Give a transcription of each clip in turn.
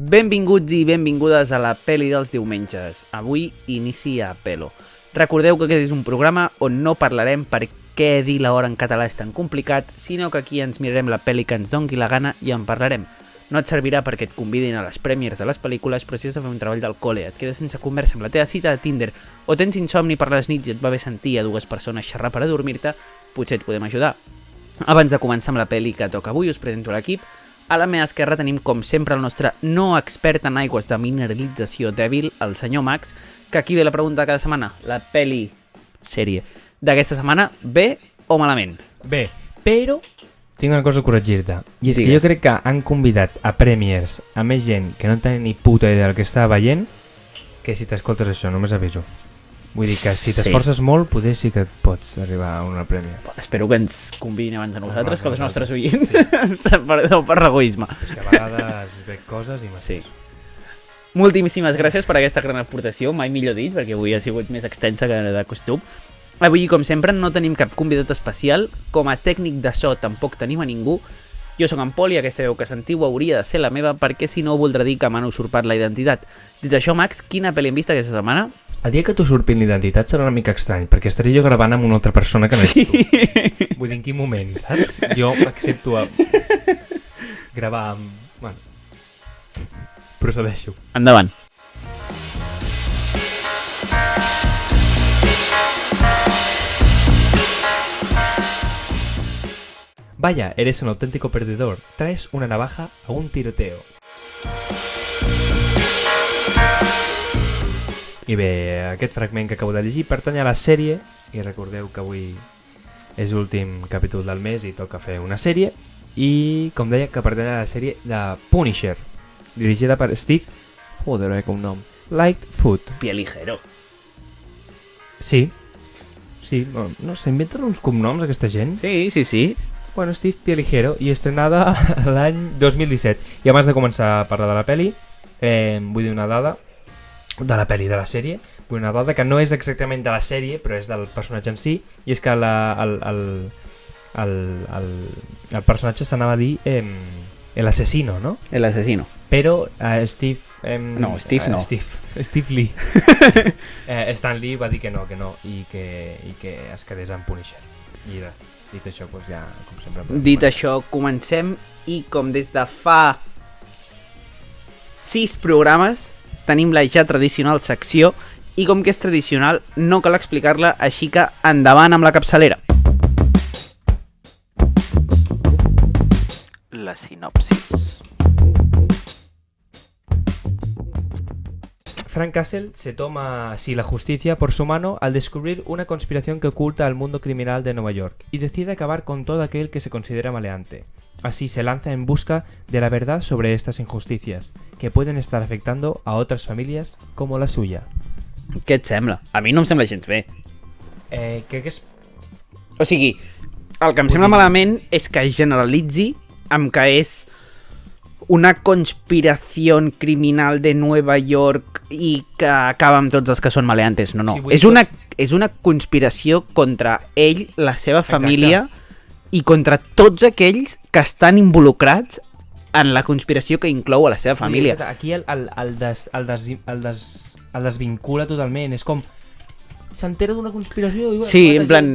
Benvinguts i benvingudes a la Peli dels diumenges. Avui inicia Pelo. Recordeu que aquest és un programa on no parlarem per què dir l'hora en català és tan complicat, sinó que aquí ens mirarem la pel·li que ens dongui la gana i en parlarem. No et servirà perquè et convidin a les prèmies de les pel·lícules, però si has de fer un treball del col·le, et quedes sense conversa amb la teva cita de Tinder o tens insomni per les nits i et va bé sentir a dues persones xerrar per adormir-te, potser et podem ajudar. Abans de començar amb la pel·li que toca avui, us presento l'equip. A la meva esquerra tenim, com sempre, el nostre no expert en aigües de mineralització dèbil, el senyor Max, que aquí ve la pregunta de cada setmana. La pel·li, sèrie, d'aquesta setmana, bé o malament? Bé, però tinc una cosa a corregir-te. I és Digues. que jo crec que han convidat a premiers a més gent que no tenen ni puta idea del que estava veient que si t'escoltes això, només aviso. Vull dir que si t'esforces molt, potser sí que et pots arribar a una prèmia. Espero que ens convidin abans de nosaltres, que els nostres nosaltres. oients. Sí. per egoisme. És que a vegades veig coses i Sí. Moltíssimes gràcies per aquesta gran aportació, mai millor dit, perquè avui ha sigut més extensa que de costum. Avui, com sempre, no tenim cap convidat especial. Com a tècnic de so tampoc tenim a ningú. Jo sóc en Pol i aquesta veu que sentiu hauria de ser la meva, perquè si no voldrà dir que m'han usurpat la identitat. Dit això, Max, quina pel·li hem vist aquesta setmana? El dia que t'usurpin l'identitat serà una mica estrany, perquè estaré jo gravant amb una altra persona que no ets tu. Vull dir, en quin moment, saps? Jo accepto a gravar amb... Bueno, procedeixo. Endavant. Vaya, eres un auténtico perdedor. Traes una navaja a un tiroteo. I bé, aquest fragment que acabo de llegir pertany a la sèrie, i recordeu que avui és l'últim capítol del mes i toca fer una sèrie, i com deia que pertany a la sèrie de Punisher, dirigida per Steve, joder, com nom, Lightfoot. Pie ligero. Sí, no s'inventen uns cognoms aquesta gent. Sí. Bueno, Steve Pieligero, i estrenada l'any 2017. I abans de començar a parlar de la peli, vull dir una dada de la peli, de la sèrie, vull una dada que no és exactament de la sèrie, però és del personatge en si, i és que el personatge s'anava a dir el asesino, no? El asesino. Però Steve... Steve Lee. Stan Lee va dir que no, i que es quedés en Punisher. I dit això, doncs ja, com sempre... Dit això, comencem, i com des de fa 6 programes tenim la ja tradicional secció, i com que és tradicional no cal explicar-la, així que endavant amb la capçalera. La sinopsis. Frank Castle se toma así la justicia por su mano al descubrir una conspiración que oculta al mundo criminal de Nueva York y decide acabar con todo aquel que se considera maleante. Así se lanza en busca de la verdad sobre estas injusticias, que pueden estar afectando a otras familias como la suya. Què et sembla? A mi no em sembla gens bé. Crec que és... O sigui, el que em sembla malament és que generalitzi amb que és una conspiració criminal de Nova York i que acaba amb tots els que són maleantes. No. Sí, és una conspiració contra ell, la seva família... Exacte. I contra tots aquells que estan involucrats en la conspiració que inclou a la seva família. Aquí el desvincula totalment, és com... S'entera d'una conspiració i... Sí, en plan...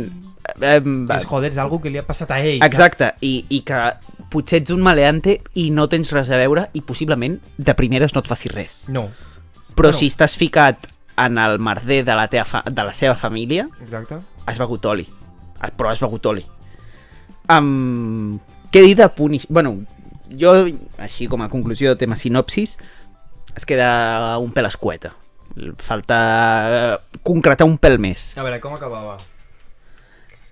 Joder, és algo que li ha passat a ell, exacte, i que potser ets un maleante i no tens res a veure i possiblement de primeres no et faci res. No. Però si estàs ficat en el merder de la seva família, exacte, has begut oli. Però has begut oli. Què dir de Punisher? Bueno, jo, així com a conclusió del tema sinopsis, es queda un pèl escueta. Falta concretar un pèl més. A veure, com acabava?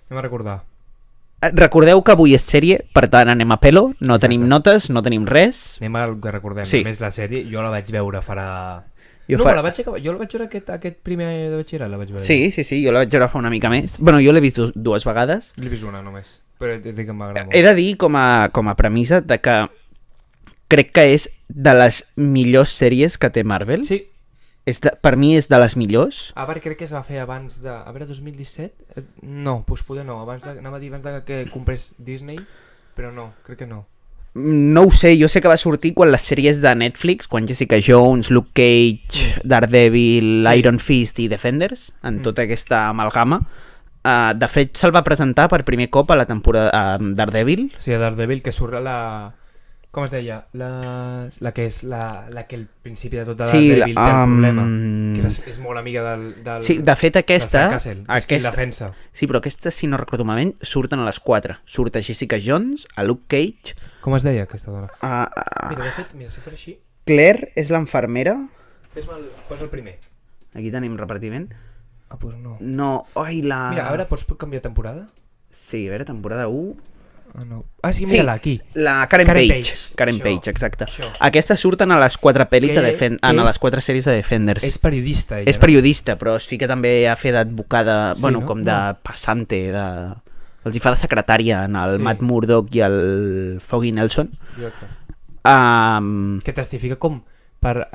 Anem a recordar. Recordeu que avui és sèrie, per tant anem a pelo, no tenim notes, no tenim res. Anem al que recordem, sí. A més la sèrie, jo la vaig veure farà... Jo la vaig veure aquest primer de batxillerat, la vaig veure. Sí, jo la vaig veure fa una mica més. Bueno, jo l'he vist dues vegades. L'he vist una només, però he dit que m'agrada molt. He de dir com a premissa de que crec que és de les millors sèries que té Marvel. Sí. Per mi és de les millors. A veure, crec que es va fer abans de... A veure, 2017? No, doncs poder no. Anava a dir abans de que comprés Disney, però no, crec que no. No ho sé, jo sé que va sortir quan les sèries de Netflix, quan Jessica Jones, Luke Cage, Daredevil, Sí. Iron Fist i Defenders, en tota aquesta amalgama. De fet, se'l va presentar per primer cop a la temporada Daredevil. Sí, a Daredevil, que surt la... Com es deia? La que és la que al principi de tot de Daredevil té el problema. Que és molt amiga del Sí, de fet aquesta... Frank Castle, que és qui la defensa. Sí, però aquesta, si no recordo malament, surten a les 4. Surt a Jessica Jones, a Luke Cage... Com es deia aquesta dona? Mira, de fet, si fos així... Claire és l'enfermera. Posa el primer. Aquí tenim repartiment. Ah, doncs no. No, ai, la... Mira, ara pots canviar temporada? Sí, a veure, temporada 1... Ah, no. Ah, sí, mira-la, aquí. La Karen Page. Karen Això, Page, exacte. això. Aquestes surten a les 4 pel·lis Que- de que a és- les 4 sèries de Defenders. És periodista, ella. És periodista, però es fica també a fer d'advocada, Sí, bueno, no? com de passante, els hi fa de secretària en el Sí. Matt Murdock i el Foggy Nelson. Exacte. Que Que testifica com per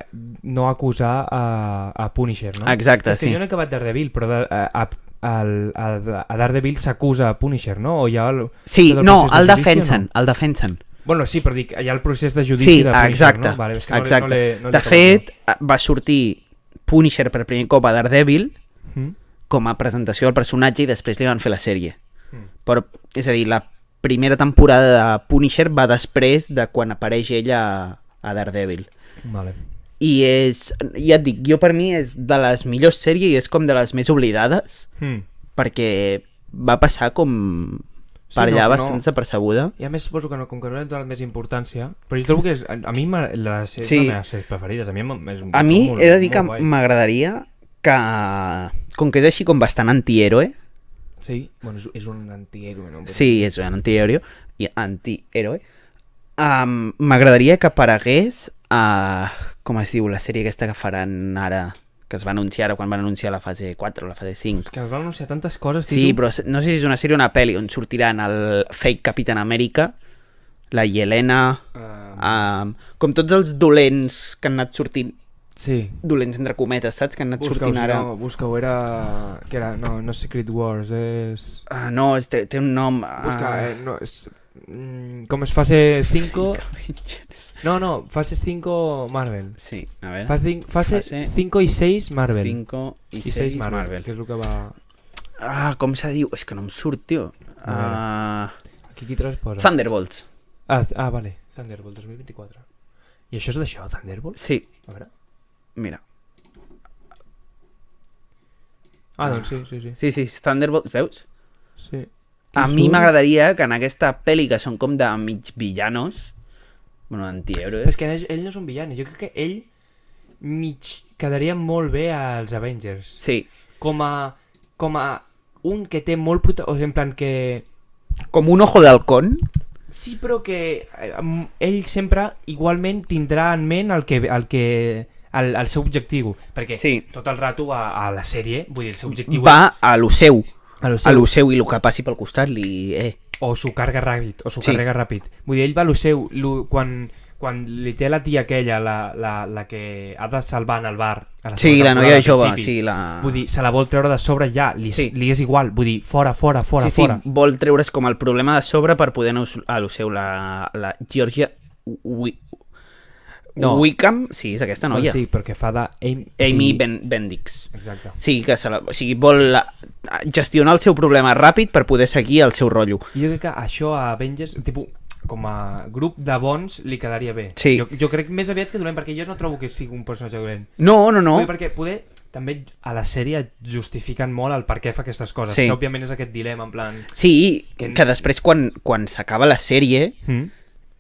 no acusar a Punisher, no? Exacte, és que sí. jo no he acabat Daredevil, però a Daredevil s'acusa a Punisher, no? O hi ha Sí, tot el no, procés de el judici, defensen, o el defensen. Bueno, sí, però dic, hi ha el procés de judici Sí, de Punisher, exacte, no? Vale, és que exacte. No l'he De acabat, fet, va sortir Punisher per primer cop a Daredevil no? com a presentació del personatge i després li van fer la sèrie. Mm. Però, és a dir, la primera temporada de Punisher va després de quan apareix ella a Daredevil. Vale. I és, ja et dic, jo per mi és de les millors sèries i és com de les més oblidades, perquè va passar com per allà bastant desapercebuda. I a més suposo que no, com que no li han donat més importància, però jo trobo que és, a mi la sèrie Sí. és la meva sèrie preferida, a mi, A mi molt, he de dir que molt guai. m'agradaria que, com que és així com bastant antihéroe, Sí, bueno, és un antihéroe, no? sí, és un antihéroe, m'agradaria que aparegués a, com es diu, la sèrie aquesta que faran ara, que es va anunciar ara quan van anunciar la fase 4 o la fase 5. És que es van anunciar tantes coses, Sí, però no sé si és una sèrie o una pel·li on sortiran el fake Capitán Amèrica, la Yelena, com tots els dolents que han anat sortint, sí. dolents entre cometes, saps? Que han anat sortint ara. Busca-ho, era... Que era... No, no és Secret Wars, és... No, té un nom... Busca, no, és... com es fase 5... No, fase 5 Marvel. Sí, a ver. Fase 5 i 6 Marvel. 5 i 6 6 Marvel. que és el que va... Com se diu? És que no em surt, tio. Aquí qui te les posa? Thunderbolts. Vale. Thunderbolt 2024. I això és d'això, Thunderbolt? Sí, A veure... mira. Doncs sí. Sí, Thunderbolts, veus? Sí. A mi m'agradaria que en aquesta pel·li que són com de mig villanos, bueno, antihéroes... Però és que ell no és un villano, jo crec que ell mig quedaria molt bé als Avengers. Sí, Com a un que té molt o sigui, en plan que... com un ojo d'halcón. Sí, però que ell sempre igualment tindrà en ment el seu objectiu, perquè Sí. tot el rato a la sèrie, vull dir, el seu objectiu Va a lo seu. és A lo seu i el que passi pel costat li... o s'ho carga ràpid, o s'ho Sí. carrega ràpid. Vull dir, ell va a lo seu, quan li té la tia aquella, la que ha de salvar en el bar, a la Sí, segona la temporada noia al jove, principi, sí, la... vull dir, se la vol treure de sobre ja, li és igual, vull dir, fora, sí, fora. vol treure's com el problema de sobre per poder anar a lo seu, la Georgia Wickham, sí, és aquesta noia. Sí, perquè fa de... Amy Bendix. Exacte. Sí, que vol gestionar el seu problema ràpid per poder seguir el seu rotllo. Jo crec que això a Avengers, tipus, com a grup de bons, li quedaria bé. Sí. Jo crec més aviat que dolent, perquè jo no trobo que sigui un personatge dolent. No. Vull dir, perquè poder també a la sèrie justifiquen molt el per què fa aquestes coses, Sí. que òbviament és aquest dilema, en plan... Sí, Que- que després quan s'acaba la sèrie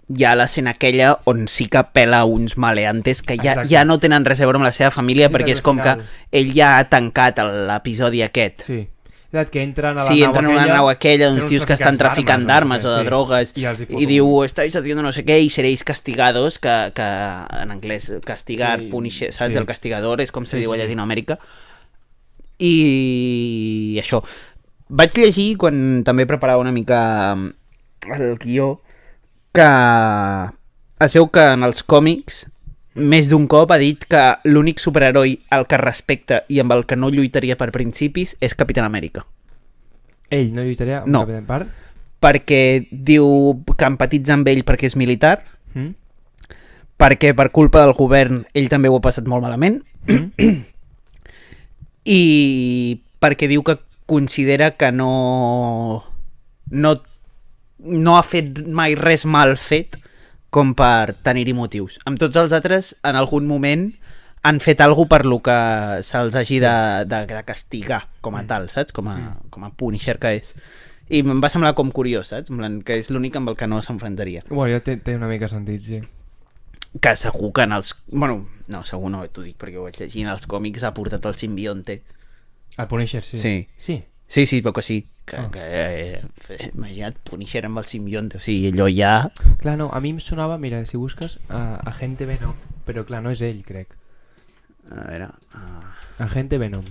hi ha l'escena aquella on sí que pela uns maleantes que Exacte. ja no tenen res a veure amb la seva família, Sí, perquè perquè és com al que final- ell ja ha tancat l'episodi aquest. Sí. Que entren a la Sí, nau entren en aquella, una nau aquella, tenen uns tios que estan traficant d'armes o de sí. drogues I, els hi i foten diu, un- estáis haciendo no sé què i seréis castigados, que en anglès castigar, Sí, punisher, saps? sí. El castigador és com se Sí, diu a sí, sí. Llatinoamèrica. I això. Vaig llegir, quan també preparava una mica el guió, que es veu que en els còmics més d'un cop ha dit que l'únic superheroi al que respecta i amb el que no lluitaria per principis és Capitán Amèrica. Ell no lluitaria amb No. Capitán Part? perquè diu que empatitza amb ell perquè és militar, Mm? perquè per culpa del govern ell també ho ha passat molt malament, i perquè diu que considera que no ha fet mai res mal fet com per tenir-hi motius. Amb tots els altres, en algun moment, han fet alguna per lo que se'ls hagi de castigar com a tal, saps? Com a Punisher que és. I em va semblar com curiós, saps? En plan, que és l'únic amb el que no s'enfrontaria. Bueno, ja té una mica sentit, sí. Que segur que en els... Bueno, no, segur no, t'ho dic perquè ho vaig llegir. En els còmics ha portat el simbionte. El Punisher, sí. Sí. Sí. Sí, però que sí. Imagina't Punisher amb el simbionte. O sigui, allò ja... Clar, no, a mi em sonava, mira, si busques Agente Venom, però clar, no és ell, crec. A veure... Agente Venom.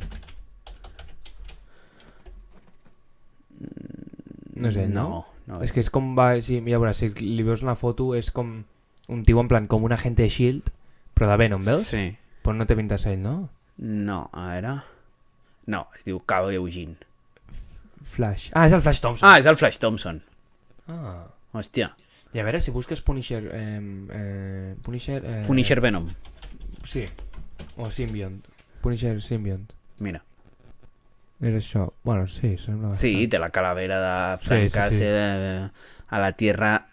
No és ell, no? No. És que és com va... Sí, mira, veure, si li veus una foto és com un tio en plan com un agente de S.H.I.E.L.D., però de Venom, veus? Sí. Però no té pinta de ser ell, no? No, a veure... No, es diu Cabo Eugene. Flash. Ah, és el Flash Thompson. Ah, és el Flash Thompson. Ah. Hòstia. I a veure, si busques Punisher... Punisher Venom. Sí. O Symbiont. Punisher Symbiont. Mira. És això. Bueno, sí, sembla bastant. Sí, té la calavera de Frank Castle a la Tierra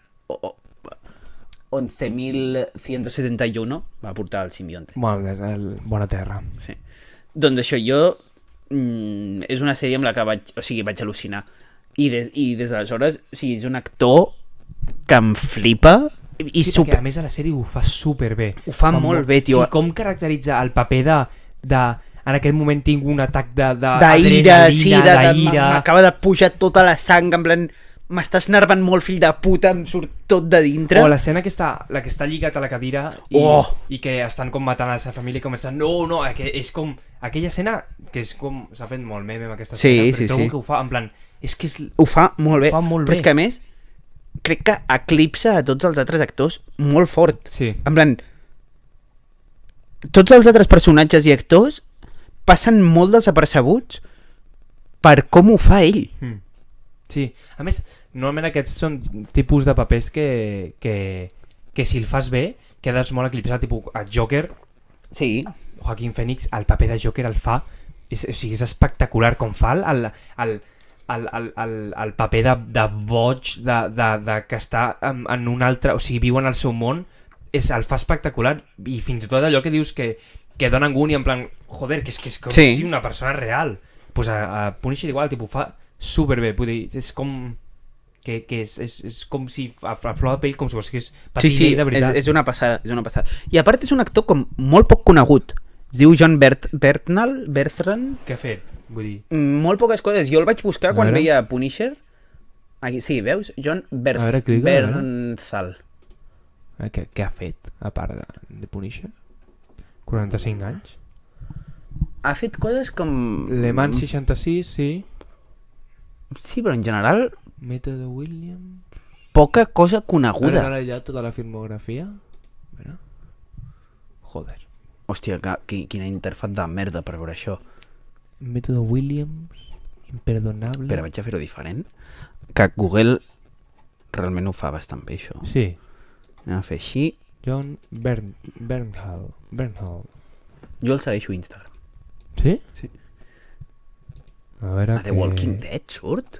11.171 va portar el simbionte. Bueno, bona terra. Sí. Doncs això, jo és una sèrie amb la que vaig al·lucinar. I des d'aleshores, o sigui, és un actor que em flipa i sí, perquè a més a la sèrie ho fa superbé. Ho fa molt bé, tio. Sí, com caracteritza el paper de en aquest moment tinc un atac d'ira, sí, d'ira. M'acaba de pujar tota la sang, en plan, m'estàs nervant molt, fill de puta, em surt tot de dintre. O l'escena que està lligat a la cadira i que estan com matant a la seva família i comencen, no, que és com aquella escena que és com, s'ha fet molt meme amb aquesta escena, però trobo que ho fa, en plan, és que ho fa molt bé, molt però és que a més crec que eclipsa a tots els altres actors molt fort. Sí. En plan, tots els altres personatges i actors passen molt desapercebuts per com ho fa ell. Sí, a més, normalment aquests són tipus de papers que si el fas bé quedes molt eclipsat, tipus el Joker. Sí. Joaquin Phoenix, el paper de Joker el fa, o sigui, és espectacular com fa el paper de boig, de que està en un altre, o sigui, viu en el seu món, el fa espectacular, i fins i tot allò que dius que dona angúnia, en plan, joder, que és com si una persona real. Pues a Punisher igual, tipus, fa superbé, vull dir, és com que és com si a flor de pell, com si fos patiner de veritat. És una passada, I a part és un actor com molt poc conegut. Es diu John Bertrand. Què ha fet? Vull dir... Molt poques coses. Jo el vaig buscar quan veia Punisher. Aquí, sí, veus? John Bernthal. Què ha fet, a part de Punisher? 45 anys? Ha fet coses com... Le Mans 66, sí. Sí, però en general... Método Williams... Poca cosa coneguda. Ara ja tota la filmografia? Mira. Joder. Hòstia, quina interfat de merda per veure això. Método Williams... Imperdonable... Espera, vaig a fer-ho diferent. Que Google realment ho fa bastant bé, això. Sí. Anem a fer així. John Bernthal. Jo el segueixo a Instagram. Sí? Sí. A veure The Walking Dead surt?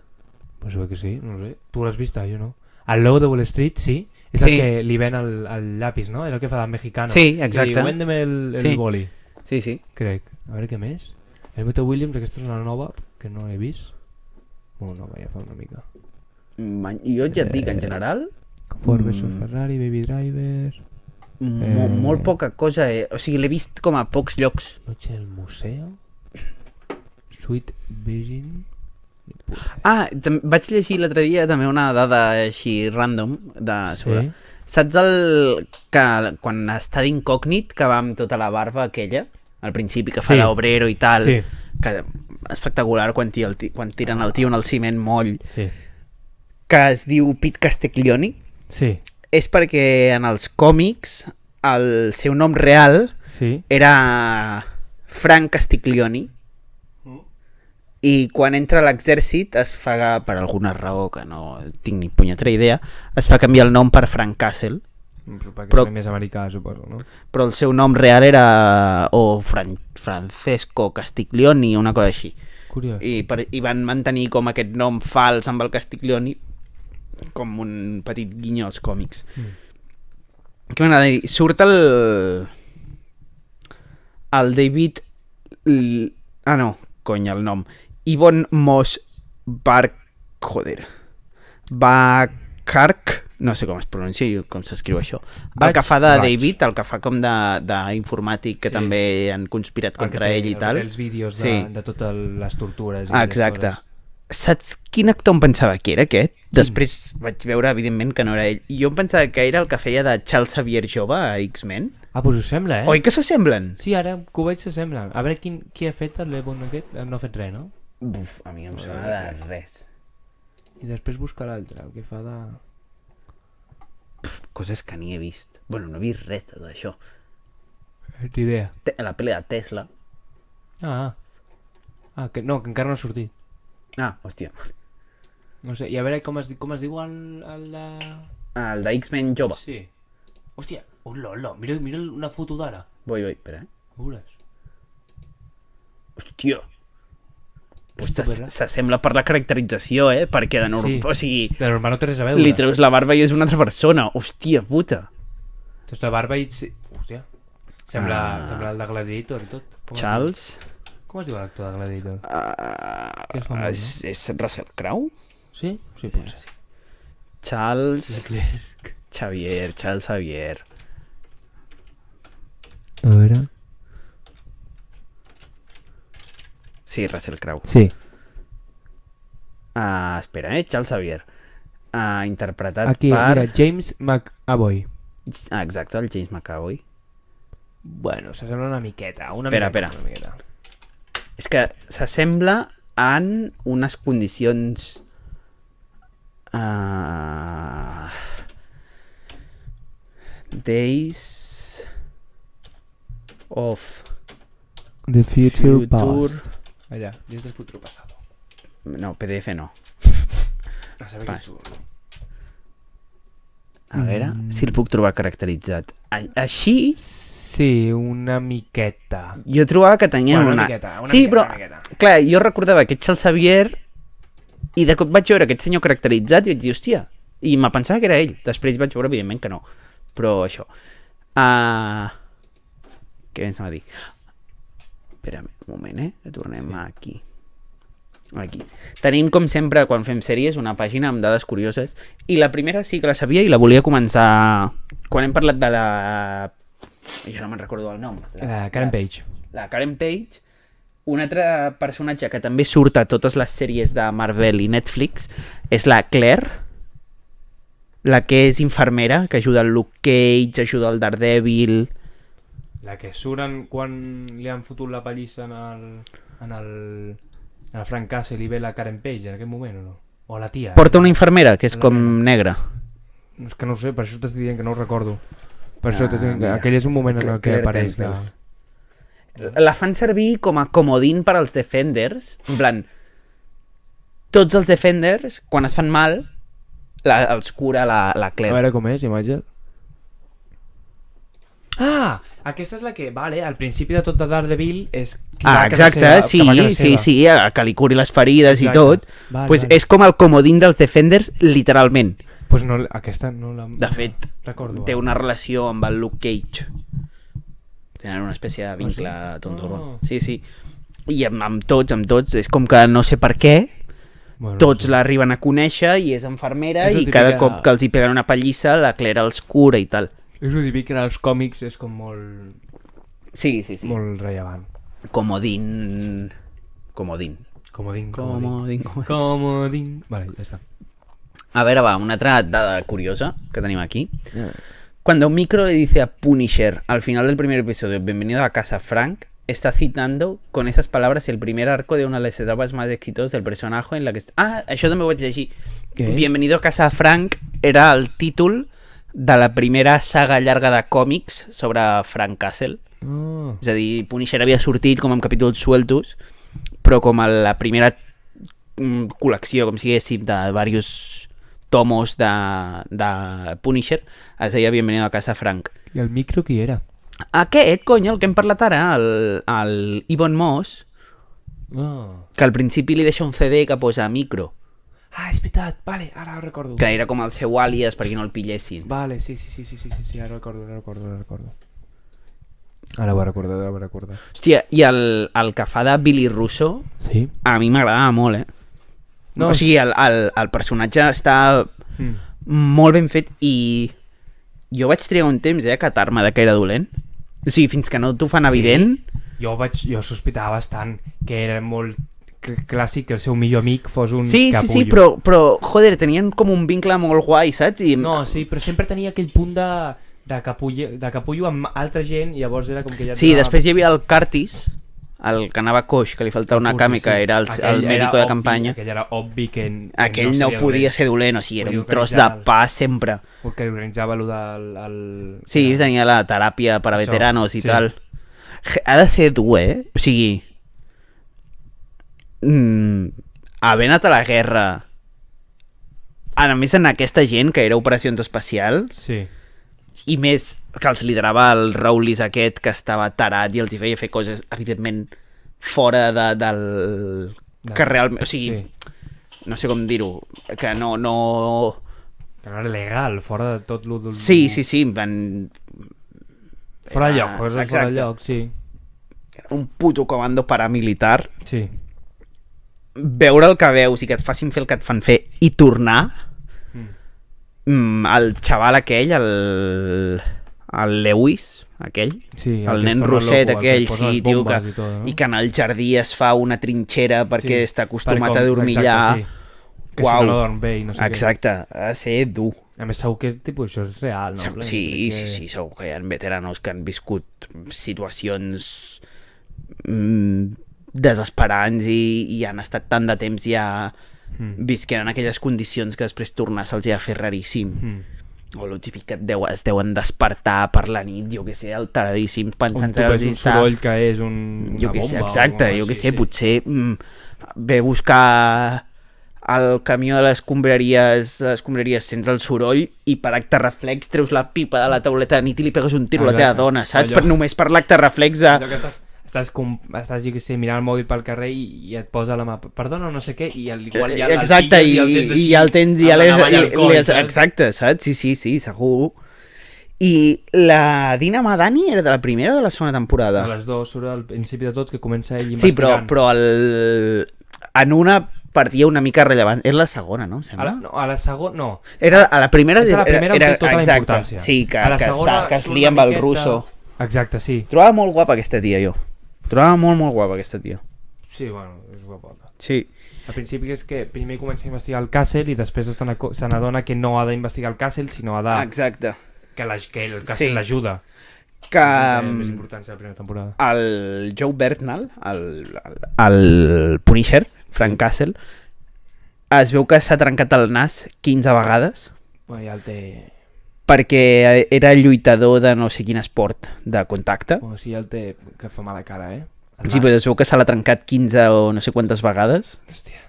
Pues ve que sí, no sé. Tu l'has vist, jo no. El logo de Wall Street, sí. És el que li ven el llapis, no? És el que fa del mexicano. Sí, exacte. I véndeme el boli. Sí. Crec. A veure què més. El Meto Williams, aquesta és una nova que no he vist. Bueno, nova, ja fa una mica. Jo ja et dic, en general... Ford vs Ferrari, Baby Driver... Molt poca cosa, o sigui, l'he vist com a pocs llocs. Noche en el museo... Sweet Virgin... Vaig llegir l'altre dia també una dada així random sobre... Sí? Saps que quan està d'incògnit, que va amb tota la barba aquella, al principi, que fa d'obrero i tal, que espectacular quan tiren el tio en el ciment moll, que es diu Pete Castiglioni, és perquè en els còmics el seu nom real era Frank Castiglioni, i quan entra a l'exèrcit es fa, per alguna raó que no tinc ni punyetera idea, es fa canviar el nom per Frank Castle, Perquè és més americà, suposo, no? però el seu nom real era Francesco Castiglioni, una cosa així. Curiós. I van mantenir com aquest nom fals amb el Castiglioni com un petit guinyo als còmics. Què m'agrada dir? Surt el David el nom Yvonne Moss Bakark, no sé com es pronuncia i com s'escriu això, el que fa de David, el que fa com d'informàtic que també han conspirat contra ell i tal, els vídeos de totes les tortures i exacte. Saps quin actor em pensava que era aquest? Després vaig veure evidentment que no era ell, i jo em pensava que era el que feia de Charles Xavier jove a X-Men. Doncs us sembla, Oi que s'assemblen? Sí, ara que ho veig s'assemblen. A veure qui ha fet l'Ebon aquest, no ha fet res, no? Buf, a mi no em sembla de res. I després busca l'altre, el que fa de... Coses que ni he vist. Bueno, no he vist res de tot això. Ni idea. La pel·li de Tesla. Que encara no ha sortit. Hòstia. No sé, i a veure com es diu el de... El de X-Men jove. Sí. Hòstia, hola, mira una foto d'ara. Vull, espera, Veuràs. Hòstia. Pues s'assembla per la caracterització, perquè de normal... Sí, o sigui, de normal no té res a veure. li treus la barba i és una altra persona. Hòstia puta. Doncs la barba i... Hòstia. Sembla el de Gladiator i tot. Charles... Com es diu l'actor de Gladiator? Que és famós, no? És Russell Crowe? Sí? Sí, pot ser. Charles Leclerc. Xavier. A veure... Sí, Russell Crowe. Sí. Espera, Charles Xavier. Interpretat Aquí, per... mira, James McAvoy. Exacte, el James McAvoy. Bueno, s'assembla una miqueta. Espera. És que s'assembla en unes condicions... Days of The Future Past. Allà, Días del Futuro Pasado. No, PDF no. A saber Past. què és. A veure si el puc trobar caracteritzat. Així... Sí, una miqueta. Jo trobava que tenia Una miqueta. Sí, però, clar, jo recordava aquest Charles Xavier i de cop vaig veure aquest senyor caracteritzat i vaig dir, hòstia, i me pensava que era ell. Després vaig veure, evidentment, que no. Però això. Què vens a dir? Espera un moment, tornem aquí. Aquí. Tenim, com sempre, quan fem sèries, una pàgina amb dades curioses. I la primera sí que la sabia i la volia començar... Quan hem parlat de la... Jo no me'n recordo el nom. Karen Page. La Karen Page. Un altre personatge que també surt a totes les sèries de Marvel i Netflix és la Claire, la que és infermera, que ajuda el Luke Cage, ajuda el Daredevil... La que suren quan li han fotut la pallissa en el Frank Castle i ve la Karen Page en aquest moment, o no? O la tia. Porta una infermera, que és com negra. És que no ho sé, per això t'estic dient que no ho recordo. Per això mira. aquell és un moment en el que Claire apareix. La fan servir com a comodín per als Defenders. En plan, tots els Defenders, quan es fan mal, els cura la Claire. A veure com és, imatge. Aquesta és la que, vale, al principi de tot de Daredevil és... Exacte, sí, que li curi les ferides i tot. Pues és com el comodín dels Defenders, literalment. Pues no, aquesta no la... De fet, recordo, té una relació amb el Luke Cage. Tenen una espècie de vincle tonto. Sí. I amb tots, és com que no sé per què, tots l'arriben a conèixer i és infermera i cada cop que els hi peguen una pallissa la Claire els cura i tal. És el típic que en els còmics és com molt... Sí. Molt rellevant. Comodín. Comodín. Vale, ja està. A ver, va, una otra dada curiosa que tenemos aquí. Cuando Micro le dice a Punisher al final del primer episodio, bienvenido a casa Frank, está citando con esas palabras el primer arco de una de las etapas más exitosas del personaje en la que... això també ho vaig llegir. Bienvenido a casa Frank era el títol de la primera saga llarga de còmics sobre Frank Castle. És a dir, Punisher havia sortit com en capítols sueltos, però com a la primera col·lecció, com si diguéssim, de diversos tomos de Punisher, es deia Bienvenido a casa Frank. I el micro qui era? Aquest, cony, el que hem parlat ara, el Ibon Moss, que al principi li deixa un CD que posa micro, És veritat, vale, ara ho recordo. que era com el seu àlies perquè no el pillessin. Vale, sí, ara ho recordo. Ara ho recordo. Hòstia, i el que fa de Billy Russo, Sí? a mi m'agradava molt, No, o sigui, el personatge està molt ben fet i jo vaig trigar un temps a catar-me de que era dolent. O sigui, fins que no t'ho fan evident. Jo sospitava bastant que era molt clàssic que el seu millor amic fos un Sí, capullo. però, joder, tenien com un vincle molt guai, saps? I... No, sí, però sempre tenia aquell punt de capullo amb altra gent i llavors era com que ja... Sí, després hi havia el Curtis, el que anava coix, que li faltava una cama, que era el médico de campanya. Aquell era obvi que Aquell no podia ser dolent, o sigui, era un tros de pa sempre. Perquè organitzava allò del... Sí, tenia la teràpia per a veteranos i sí. tal. Ha de ser dur, O sigui... haver anat a la guerra, a més en aquesta gent que era operacions especials, Sí. i més que els liderava el Rowlis aquest, que estava tarat i els hi feia fer coses, evidentment, fora del... que realment... O sigui, Sí. no sé com dir-ho, que no... Que no era legal, fora de tot lo... Sí, van... Fora de lloc, coses fora exacte. de lloc, sí. Un puto comando paramilitar. Sí. Veure el que veus i que et facin fer el que et fan fer i tornar... el xaval aquell, el Lewis, aquell, Sí, el nen rosset aquell, sí, tio, que, i que en el jardí es fa una trinxera perquè està acostumat a dormir allà. Sí. Que si no dorm bé i no sé Exacte, ha de ser dur. què. A més segur que tipus, això és real, no? Sí, segur que hi ha veteranos que han viscut situacions desesperants i han estat tant de temps ja visquent en aquelles condicions que després tornar se'ls ha de fer raríssim. O el típic que es deuen despertar per la nit, jo que sé, alteradíssims, pensant que els un soroll que és una jo que sé, bomba. exacte, jo que sé, potser ve a buscar el camió de les escombraries sents el soroll i per acte reflex treus la pipa de la tauleta de nit i li pegues un tiro a la teva dona, saps? Només per l'acte reflex de... Estàs, jo què sé, mirant el mòbil pel carrer i et posa la mà, perdona, no sé què, i igual ja exacte, i el tens i ja l'has... exacte, saps? Sí, segur. I la Dina Madani era de la primera o de la segona temporada? De les dues, surt al principi de tot que comença ell sí, investigant. però en una perdia una mica rellevant. Era la segona, no? A la segona, no. Era a la primera... És a la primera era, amb tota la importància. Sí, que es surt lia amb una el miqueta... russo. Exacte, sí. Trobava molt guapa aquesta tia, jo. Trobava molt guapa aquesta tia. Sí, bueno, és guapota. Sí. Al principi és que primer comença a investigar el Castle i després se n'adona que no ha d'investigar el Castle, sinó ha de... Exacte. Que el Castle l'ajuda. Que... més importància de la primera temporada. El Joe Bertnall, el Punisher, Frank Castle, es veu que s'ha trencat el nas 15 vegades. Bueno, ja el té... Perquè era lluitador de no sé quin esport de contacte. Bueno, sí, ja el té que fa mala cara, Sí, però es veu que se l'ha trencat 15 o no sé quantes vegades. Hòstia.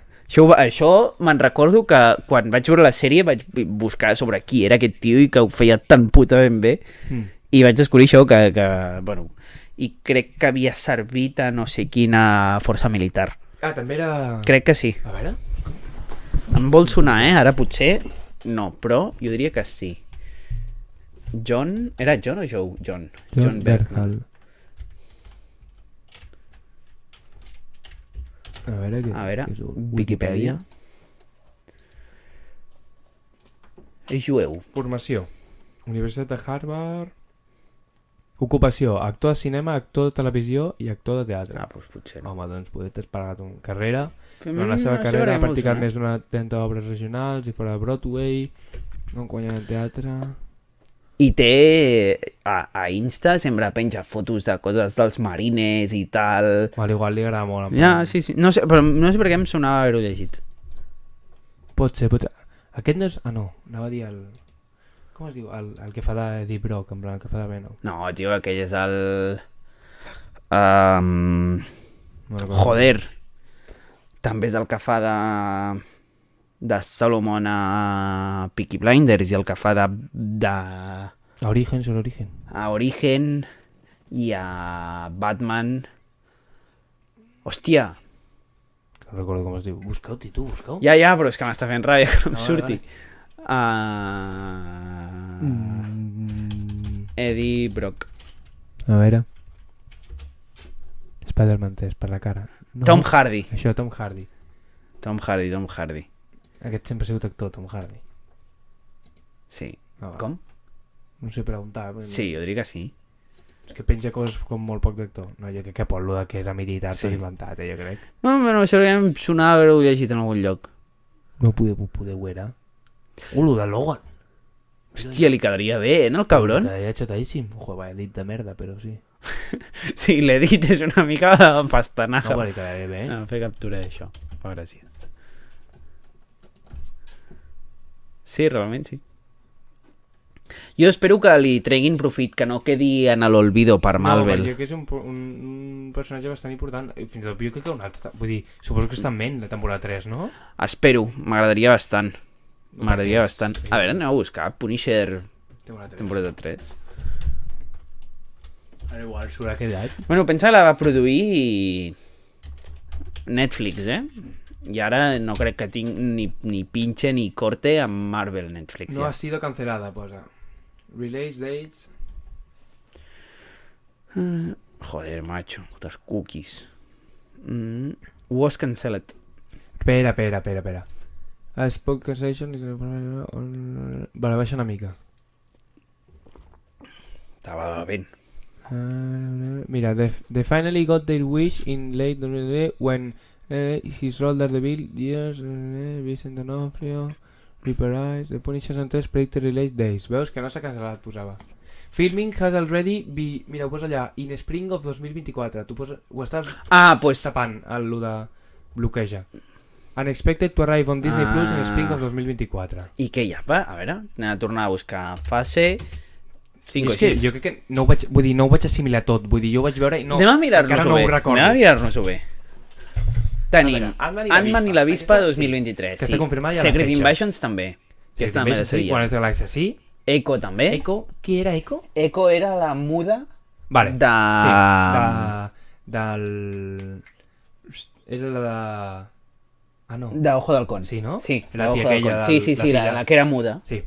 Això me'n recordo que quan vaig veure la sèrie vaig buscar sobre qui era aquest tio i que ho feia tan puta ben bé i vaig descobrir això que bueno, i crec que havia servit a no sé quina força militar. Ah, també era... Crec que sí. A veure... Em vol sonar, ara potser no, però jo diria que sí. John... Era John o Joe? John Bertnall. A veure, Wikipedia. És jueu. Formació. Universitat de Harvard. Ocupació. Actor de cinema, actor de televisió i actor de teatre. Doncs potser no. Home, doncs poder t'has pagat una carrera. En la seva carrera ha practicat més d'una 30 obres regionals i fora de Broadway. No guanyat en teatre... I té a Insta sempre penja fotos de coses dels marines i tal. Igual li agrada molt. Ja, sí. No sé, però no sé per què em sonava haver-ho llegit. Pot ser. Aquest no és... Ah, no, anava a dir el... Com es diu? El que fa d'Eddie Brock, en plan, el que fa de Venom. No, tio, aquell és el... Joder. També és el que fa de Solomon a Peaky Blinders i el que fa de A Origen, solo Origen. a Origen i a Batman. Hòstia! No recordo com es diu. Busca-ho, tu, busca-ho. Ja, però és que m'està fent ràbia que no em surti. Eddie Brock. A veure. Spider-Man 3 per la cara. No. Tom Hardy. Això, Tom Hardy. Tom Hardy. Aquest sempre ha sigut actor, Tom Hardy. Sí. Ah, va. Com? No sé preguntar. Sí, jo diria que sí. És que penja coses com molt poc d'actor. No, jo crec que pot lo de que era militar Sí. tot inventat, jo crec. No, però això que em sonava haver-ho llegit en algun lloc. No poder veure. Lo de Logan. Hòstia, li quedaria bé, no, el cabron? Quedaria xatadíssim. Ojo, vaya dit de merda, però sí. Sí, l'he dit, és una mica pastanaja. No, però li quedaria bé. Fer captura d'això. Oh, gràcies. Sí, realment sí. Jo espero que li treguin profit, que no quedi en l'olvido per Marvel. No, jo que és un personatge bastant important. I fins i tot jo crec que un altre... Vull dir, suposo que està en ment la temporada 3, no? Espero, m'agradaria bastant. M'agradaria Perquè bastant. sí. A veure, aneu a buscar Punisher Temporada 3. temporada 3. Ara igual s'haurà quedat. Bueno, pensa que la va produir Netflix, I ara no crec que tinc ni pinche ni corte amb Marvel Netflix. No Ja. ha sido cancelada, posa. Release dates... Joder, macho, putas cookies. Was cancelled. Espera. A spoke cancellation is... Vale, baixa una mica. Estava ben. Mira, they finally got their wish in late 2008 when his role Daredevil years Vincent D'Onofrio reprised The Punisher and 3 predicted release days. Veus que no s'ha cancel·lat, posava. Filming has already mira, ho posa allà in spring of 2024. Tu posa, ho estàs Pues... tapant el de bloqueja. Unexpected to arrive on Disney Plus in spring of 2024. I què hi ha? A veure, anem a tornar a buscar fase... 5 És que jo crec que no ho vaig, vull dir, no ho vaig assimilar tot, vull dir, jo ho vaig veure i no, anem a encara mirar-nos-ho no bé. ho recordo. Anem a mirar-nos-ho bé. Tenim Ant-Man Ant-Man i la Vispa Aquesta, 2023. que està confirmada ja la Secret fetge. Invasions també. Que està també de sí, Sevilla. Guardians de la Galàxia, sí. Echo també. Echo, qui era Echo? Echo era la muda Vale, de... sí, del... És la de... Ah, no. De Ojo d'Halcón. Sí, no? Sí, La de tia Ojo aquella d'Halcón. Sí, la sí, filla. la que era muda. Sí.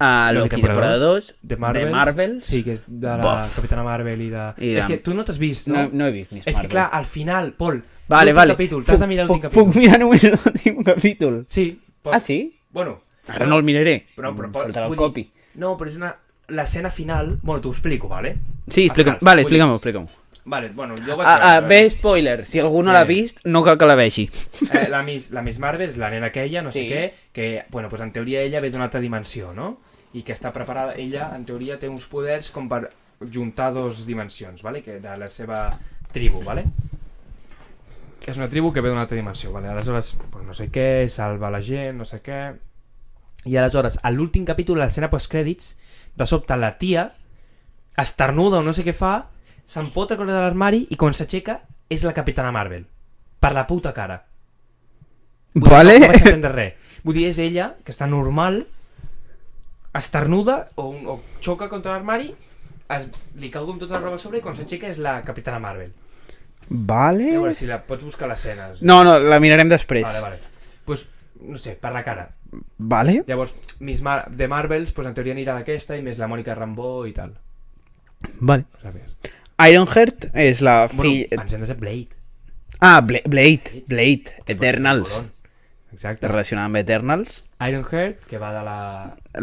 Loki temporada 2, de Marvels. Marvels. Sí, que és de la Bof. Capitana Marvel i de... I de- És que tu no t'has vist, No, no? no he vist Miss És Marvel. que clar, al final, Pol, Vale, l'últim capítol, t'has de mirar l'últim capítol. Puc mirar només l'últim capítol? Sí. Ah, sí? Bueno. Ara no el miraré. Però Faltarà el vull dir, copy. No, però és una... L'escena final... Bueno, t'ho explico, vale? Sí, explica'm. Al final, Vale, vull dir- explica'm. Vale, bueno, jo ho vaig veure. Bé, spoiler. Si algú no l'ha vist, no cal que la vegi. La Miss Marvel és la nena aquella, no sé Sí. què, que, bueno, pues en teoria ella ve d'una altra dimensió, no? I que està preparada, ella, en teoria, té uns poders com per juntar dos dimensions, vale? Que de la seva tribu, vale? Que és una tribu que ve d'una altra dimensió, vale? Aleshores, pues no sé què, salva la gent, no sé què... I aleshores, a l'últim capítol, a l'escena postcrèdits, de sobte la tia esternuda o no sé què fa, s'empota a de l'armari i quan s'aixeca és la Capitana Marvel. Per la puta cara. Vull dir, Vale. no vaig entendre res. Vull dir, és ella, que està normal, esternuda o xoca contra l'armari, li cau amb tota la roba a sobre i quan s'aixeca és la Capitana Marvel. Vale. A veure si la pots buscar a l'escena. No, la mirarem després. Vale. Pues, no sé, per la cara. Vale. Llavors, de Marvels, pues en teoria anirà d'aquesta i més la Mònica Rambeau i tal. Vale. No sabies. Ironheart és la Bueno, filla... ens hem de ser Blade. Blade. Eternals. Exacte. Relacionada amb Eternals. Ironheart, que va de la...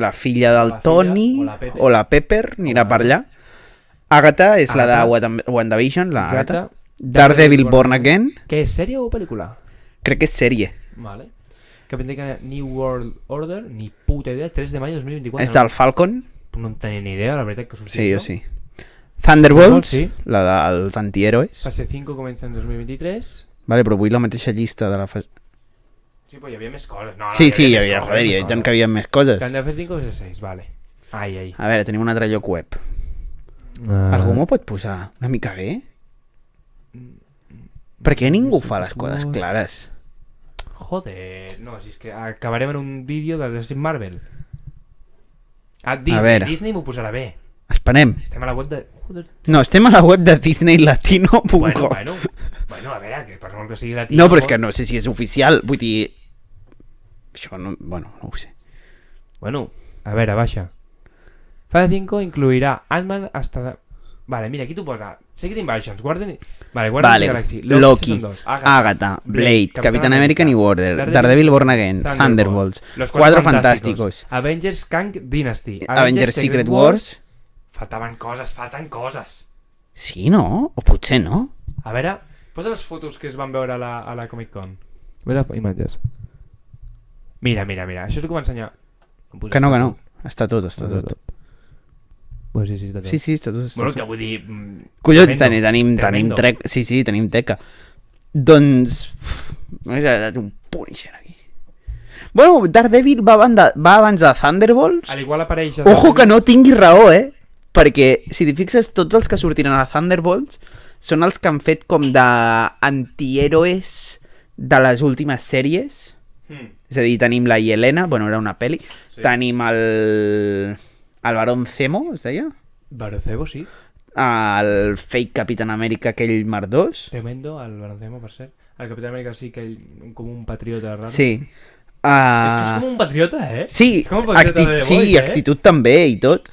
La filla del La filla, Tony o la Pepper. o la Pepper, anirà per allà. Agatha és la de WandaVision, la Exacte. Agatha. Daredevil Born Again. Que és sèrie o pel·lícula? Crec que és sèrie. Vale. Que pensé que New World Order, ni puta idea, 3 de maig de 2024. És del Falcon. No en tenia ni idea, la veritat que sortia Sí, jo això. sí. Thunderbolts, Sí. la dels antihéroes. Fase 5 comença en 2023. Vale, però vull la mateixa llista de la fase... Sí, però hi havia més coses. No, Sí, hi més havia, coses, joder, més hi havia tant coses. que hi havia més coses. Que han de fer 5 o fase 6, vale. Ai. A veure, tenim un altre lloc web. Algú m'ho pot posar una mica bé? Per què ningú fa les coses clares? Joder, no, si és que acabarem en un vídeo de Steve Marvel. A Disney, veure. Disney m'ho posarà bé. Esperem. Estem a la web de... Joder. No, estem a la web de disneylatino.com. Bueno, a veure, que per molt que sigui latino... No, però és que no sé si és oficial. Vull dir... Això no... Bueno, no ho sé. Bueno, a veure, baixa. Fase 5 incluirá Ant-Man hasta... Vale, mira, aquí tú posa Secret Invasions, Guardians of the Galaxy, Loki, Season 2, Agatha, Blade, Capitán Capitán América New Order, Daredevil Born Again, Thunderbolts, Los Cuatro Fantásticos, Avengers Kang Dynasty, Avengers Secret Wars... Faltaven coses. Sí, no? O potser no? A veure, posa les fotos que es van veure a la Comic Con. Veure imatges. Mira, això és el que m'ensenya. Que no. Està tot. Pues sí, està tot. Sí, està tot. Bueno, que vull dir... Collons, tenim teca. Doncs... M'hagués agradat un Punisher aquí. Bueno, Daredevil va abans de Thunderbolts. Al igual apareix... Ojo que no tingui raó, perquè si t'hi fixes, tots els que sortiran a Thunderbolts són els que han fet com d'antihéroes de les últimes sèries. És a dir, tenim la Yelena, bueno, era una pel·li. Sí. Tenim el Barón Zemo, es deia? Barón Zemo, sí. El fake Capitán Amèrica, aquell merdós. Tremendo, el Barón Zemo, per cert. El Capitán Amèrica sí que com un patriota raro. Sí. És que és com un patriota, Sí, és com un patriota de sí, Boys, actitud també i tot.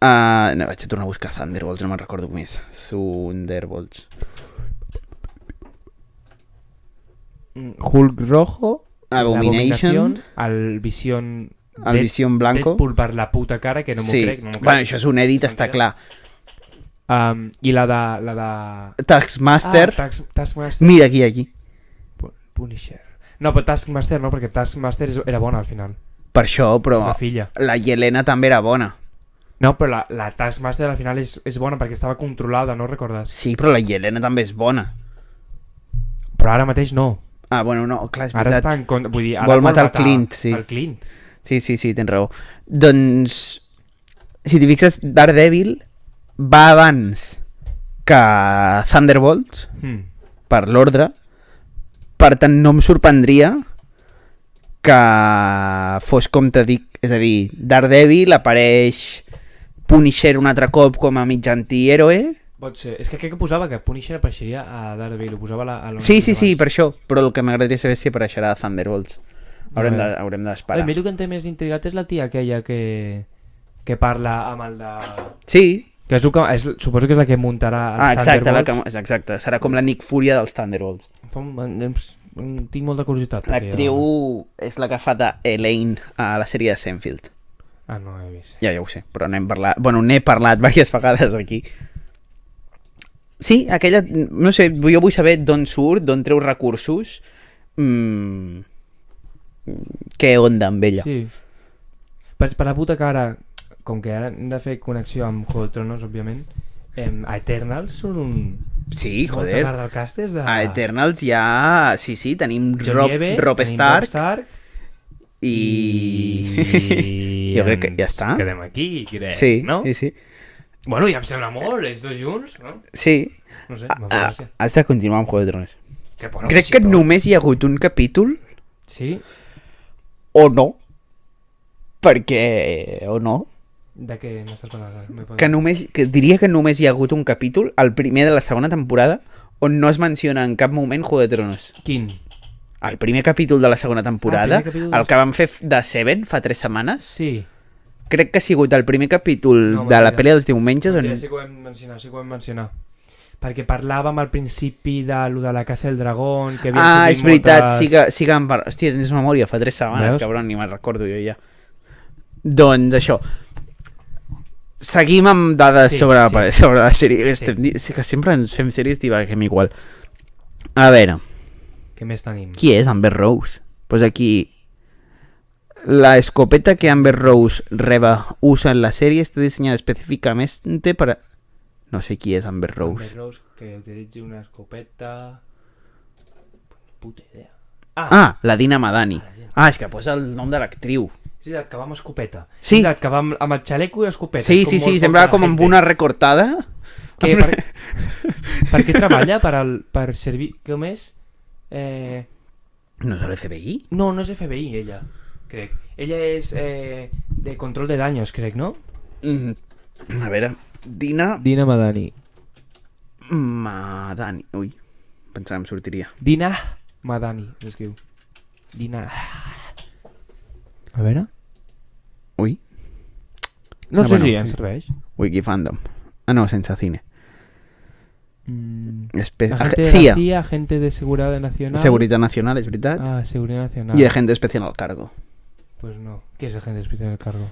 No, vaig a tornar a buscar Thunderbolts, no me'n recordo com és. Thunderbolts. Hulk rojo, Abomination, el Vision... el Vision blanco. Deadpool per la puta cara, que no m'ho crec. No bueno, això és un edit, està clar. I la de... Taskmaster. Taskmaster. Mira, aquí. Punisher. No, però Taskmaster no, perquè Taskmaster era bona al final. Per això, però... És la filla. La Yelena també era bona. No, però la Taskmaster al final és bona perquè estava controlada, no recordes? Sí, però la Yelena també és bona. Però ara mateix no. Ah, bueno, no, clar, és ara veritat. Està en contra, vull dir, ara vol matar el Clint, sí. El Clint. Sí, tens raó. Doncs, si t'hi fixes, Daredevil va abans que Thunderbolts, per l'ordre. Per tant, no em sorprendria que fos com te dic, és a dir, Daredevil apareix Punisher un altre cop com a mig antihéroe. Pot ser. És que crec que posava que Punisher apareixeria a Daredevil, ho posava a sí, per això, però el que m'agradaria saber si apareixerà a Thunderbolts. Haurem d'esperar. A mi el que em té més intrigat és la tia aquella que parla amb el de... Sí. Que suposo que és la que muntarà els Thunderbolts. Exacte, serà com la Nick Furia dels Thunderbolts. Tinc molta curiositat. L'actriu és la que fa d'Elaine a la sèrie de Seinfeld. Ah, no he vist. Ja ho sé, però n'he parlat diverses vegades aquí. Sí, aquella, no sé, jo vull saber d'on surt, d'on treu recursos, què onda amb ella. Sí. Per la puta cara, com que ara hem de fer connexió amb Juego de Tronos, òbviament, a Eternals són un... Sí, joder. A Eternals ja... Sí, tenim Robb Stark i... Jo crec que ja està. Quedem aquí, crec, sí, no? Sí. Bueno, ja em sembla molt, els dos junts, no? Sí. No sé, m'ha fet gràcia. Has de continuar amb Juego de Tronos. Crec que sí, només hi ha hagut un capítol. Sí? O no. Perquè... O no. De què m'estàs parlant? Que diria que només hi ha hagut un capítol, el primer de la segona temporada, on no es menciona en cap moment Juego de Tronos. Quin? El primer capítol de la segona temporada, el que vam fer de Seven fa 3 setmanes. Sí. Crec que ha sigut el primer capítol de la pel·li dels diumenges. Sí que ho vam mencionar. Perquè parlàvem al principi de la Casa del Dragón... Que és veritat, sí que em parla. Hòstia, tens memòria, fa 3 setmanes, cabron, ni me'n recordo jo ja. Doncs això. Seguim amb dades sobre la sèrie. Sí que sempre ens fem sèries divaguem igual. A veure. Què més tenim? Qui és Amber Rose? Pues aquí... La escopeta que Amber Rose usa en la serie está diseñada específicamente para... No sé qui és Amber Rose. Amber Rose que utilitzi una escopeta... Puta idea. La Dina Madani. És que posa el nom de l'actriu. Sí, el que va amb escopeta. Sí. El que va amb el xaleco i escopeta. Sí, semblava com amb una recortada. Per què treballa? Per servir... Com és? No és l'FBI? No, no és FBI, ella, crec. Ella és de control de daños, crec, no? A veure, Dina Dina Madani. Madani. Ui, pensava em sortiria. Dina Madani, s'escriu. Dina... A veure... Ui, No sé bueno, si ens sí. serveix. Wikifandom. Ah, no, sense cine. Agente de CIA. la CIA, agente de seguridad nacional. Seguridad Nacional, és veritat. Ah, seguridad nacional. I agente especial al cargo. Pues no. Què és agente especial del cargo?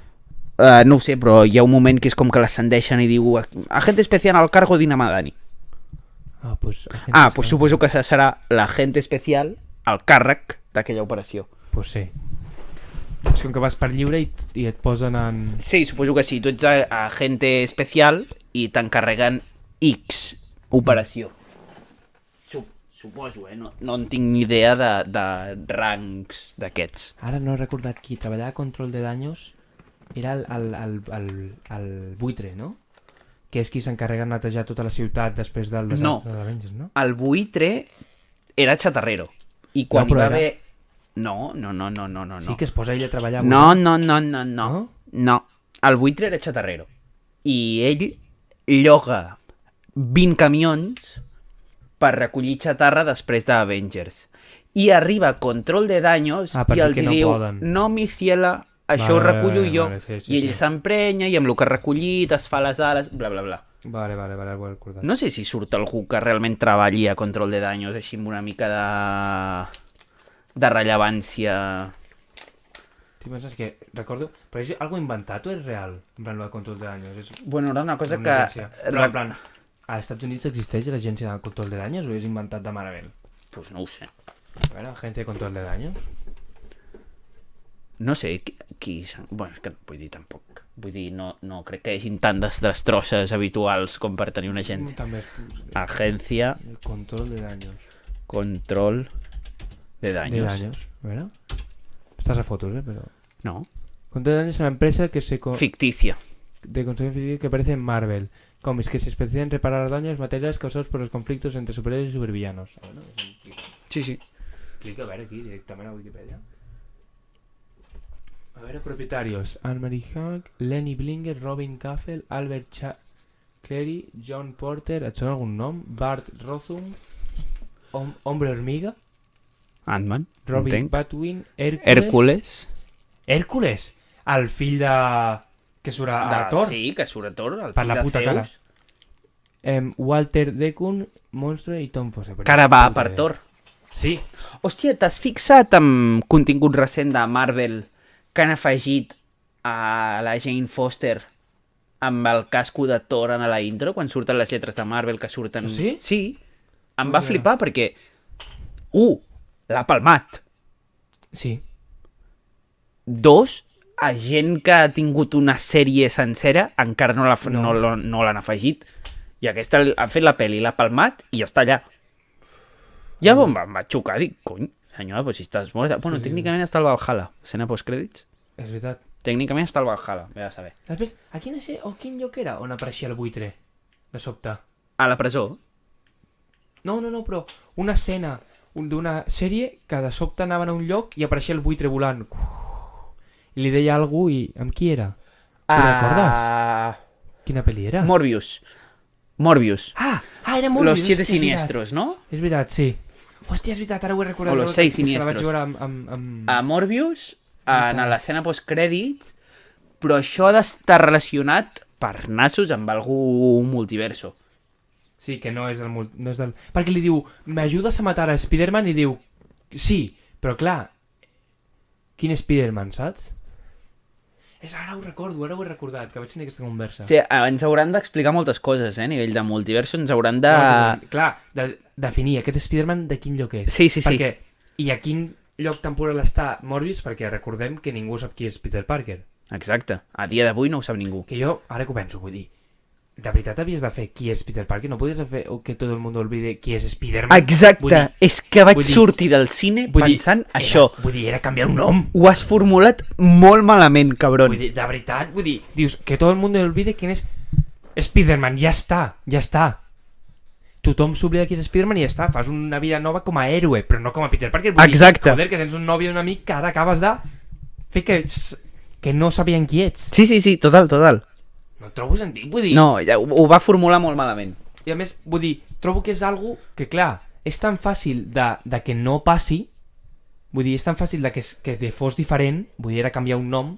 No ho sé, però hi ha un moment que és com que l'ascendeixen i diu agente especial al cargo Dina Madani. Ah, pues... Pues suposo que serà l'agent especial al càrrec d'aquella operació. Pues sí. És com que vas per lliure i et posen en... Sí, suposo que sí. Tu ets agent especial i t'encarreguen X operació. Suposo, no en tinc ni idea de rangs d'aquests. Ara no he recordat qui treballava a control de daños. Era el buitre, no? Que és qui s'encarrega de netejar tota la ciutat després del desastre de l'Avengers, no? El buitre era xatarrero. I quan No, hi va però haver... No. Sí que es posa ell a treballar. No. El buitre era xatarrero. I ell lloga 20 camions per recollir xatarra després d'Avengers. I arriba a control de daños i els diu no mi ciela, això ho recullo jo. I ell s'emprenya i amb el que ha recollit es fa les ales, bla bla bla. Vale, ho he recordat. No sé si surt algú que realment treballi a control de daños així amb una mica de rellevància. T'hi penses que... Recordo... Però és algo inventat o és real? En plan, el control de daños. Bueno, era una cosa que... Però en plan, als Estats Units existeix l'agència de control de daños o és inventat de Marvel? Pues no ho sé. A veure, agència de control de daños? No sé qui... Bueno, és que vull dir tampoc. Vull dir, no crec que hi hagin tantes destrosses habituals com per tenir una agència. També. Agència... Control de daños. Control de daños. De daños. A veure... Estàs a fotos, però... No. Control de daños es una empresa que se... Ficticia. De construcción ficticia que aparece en Marvel. Cómics que se especializan en reparar daños materiales causados por los conflictos entre superhéroes y supervillanos. A veure, Sí. Clica a veure aquí, directament a Wikipedia. A veure, propietarios. Anne-Marie Hack, Lenny Blinger, Robin Caffell, Albert Cleary, John Porter, et sona algun nom? Bart Rossum, Hombre Hormiga, Ant-Man. Robin Patwin, Hércules. Hércules? El fill de... que surt a Thor? Sí, que surt a Thor, el Per fill la de puta Zeus. cara. Walter Decun, Monstro i Tom Fosse. Que ara va per Thor. Sí. Hòstia, t'has fixat en contingut recent de Marvel que han afegit a la Jane Foster amb el casco de Thor en la intro, quan surten les lletres de Marvel que surten... Sí? Sí. Em va flipar perquè... l'ha palmat. Sí. 2, a gent que ha tingut una sèrie sencera encara no l'han afegit. I aquesta ha fet la pel·li, l'ha palmat i ja està allà. Ja em va xocar, dic, cony, senyora, però si estàs mort... Bueno, tècnicament està al Valhalla, escena postcrèdits. És veritat. Tècnicament està al Valhalla, ve a saber. Després, a quin lloc era on apareixia el buitre? De sobte. A la presó? No, però una escena d'una sèrie que de sobte anaven a un lloc i apareixia el buitre volant. I li deia algú i... Amb qui era? Ho recordes? Quina pel·li era? Morbius. Ah, era Morbius. Los 7 siniestros, no? És veritat, sí. Hòstia, és veritat, ara ho he recordat. O los 6 siniestros. La vaig veure A Morbius, en l'escena postcrèdits, però això ha d'estar relacionat per nassos amb algú multiverso. Sí, que no és del... Perquè li diu, m'ajudes a matar a Spider-Man? I diu, sí, però clar, quin Spider-Man, saps? Ara ho recordo, ara ho he recordat, que vaig tenir aquesta conversa. Sí, ens hauran d'explicar moltes coses, a nivell de multiverso, ens hauran de... Clar, de definir aquest Spider-Man de quin lloc és. Sí. Perquè, i a quin lloc temporal està Morbius, perquè recordem que ningú sap qui és Peter Parker. Exacte, a dia d'avui no ho sap ningú. Que jo, ara que ho penso, vull dir, de veritat havies de fer qui és Peter Parker? No podies fer que tot el món olvide qui és Spider-Man? Exacte, és que vaig sortir del cine pensant això. Vull dir, era canviar un nom. Ho has formulat molt malament, cabron. Vull dir, de veritat, dius, que tot el món olvide quién és Spider-Man, ja està. tothom s'oblida qui és Spider-Man i ja està, fas una vida nova com a héroe, però no com a Peter Parker. Vull Exacte. dir, joder, que tens un nòvio i un amic que ara acabes de fer que no sabien qui ets. Sí, total. No trobo sentit, vull dir... No, ja, ho va formular molt malament. I a més, vull dir, trobo que és algo que, clar, és tan fàcil de que no passi, vull dir, és tan fàcil que fos diferent, vull dir, era canviar un nom,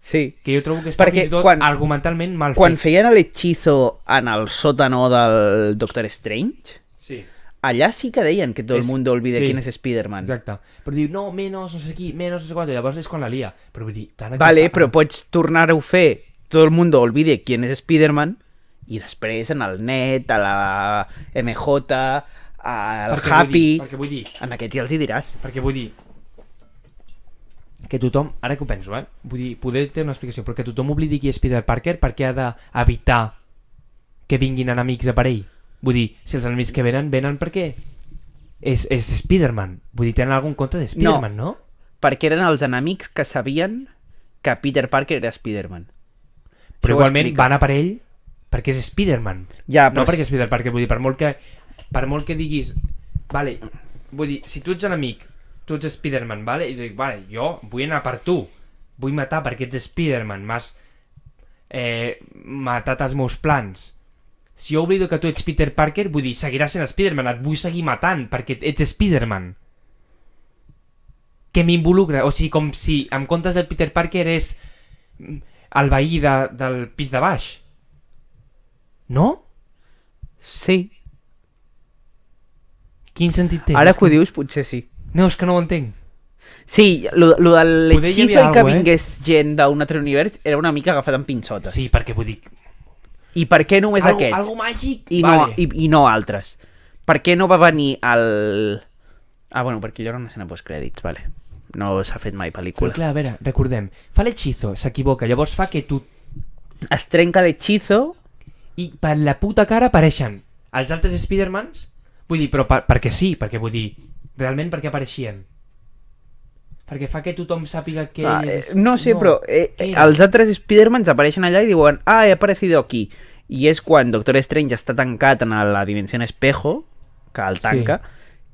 Sí. que jo trobo que està fins i tot argumentalment mal Quan fet. feien l'hechizo en el sòtano del Doctor Strange, Sí. allà sí que deien que tot el món olvida sí. quién és Spider-Man. Exacte. Però diu, no, menos, no sé qui, menos, no sé quant, i llavors és quan la lia. Però vull dir, tant Vale, però pots tornar-ho a fer, tot el món olvide quién és Spider-Man, i després en el net, a la MJ, al Happy, Perquè vull dir, en aquest ja els hi diràs. perquè vull dir que tothom, ara que ho penso, vull dir, poder té una explicació, però que tothom oblidi qui és Peter Parker perquè ha d'evitar que vinguin enemics a per ell. Vull dir, si els enemics que venen perquè és Spider-Man. Vull dir, tenen algun compte de Spider-Man, no? Perquè eren els enemics que sabien que Peter Parker era Spider-Man. Però Això ho igualment explica. van a per ell perquè és Spider-Man. Ja, No però perquè és Peter Parker, vull dir, per molt que diguis, vale, vull dir, si tu ets enemic, tu ets Spider-Man, vale? I dic, vale, jo vull anar per tu, vull matar perquè ets Spider-Man, m'has matat els meus plans. Si jo oblido que tu ets Peter Parker, vull dir, seguiràs sent Spider-Man, et vull seguir matant perquè ets Spider-Man. Que m'involucra, o sigui, com si en comptes del Peter Parker és el veí del pis de baix. No? sí. Quin sentit té? Ara que ho dius, potser sí. No, és que no ho entenc. Sí, lo de Poder hi l'hechizo havia i que algo, vingués gent d'un altre univers era una mica agafat amb pinçotes. Sí, perquè vull dir... I per què només aquests? Algo màgic? I no altres. Per què no va venir el... Ah, bueno, perquè allò era una escena postcrèdits, vale. No s'ha fet mai Però pel·lícula. clar, a veure, recordem, fa l'hechizo, s'equivoca, llavors fa que tu... Es trenca l'hechizo... I per la puta cara apareixen els altres Spidermans, vull dir, però perquè sí, perquè vull dir, realment perquè apareixien. Perquè fa que tothom sàpiga que ell és... no sé, però els altres Spidermans apareixen allà i diuen he aparecido aquí. I és quan Doctor Strange està tancat en la dimensió espejo, que el tanca,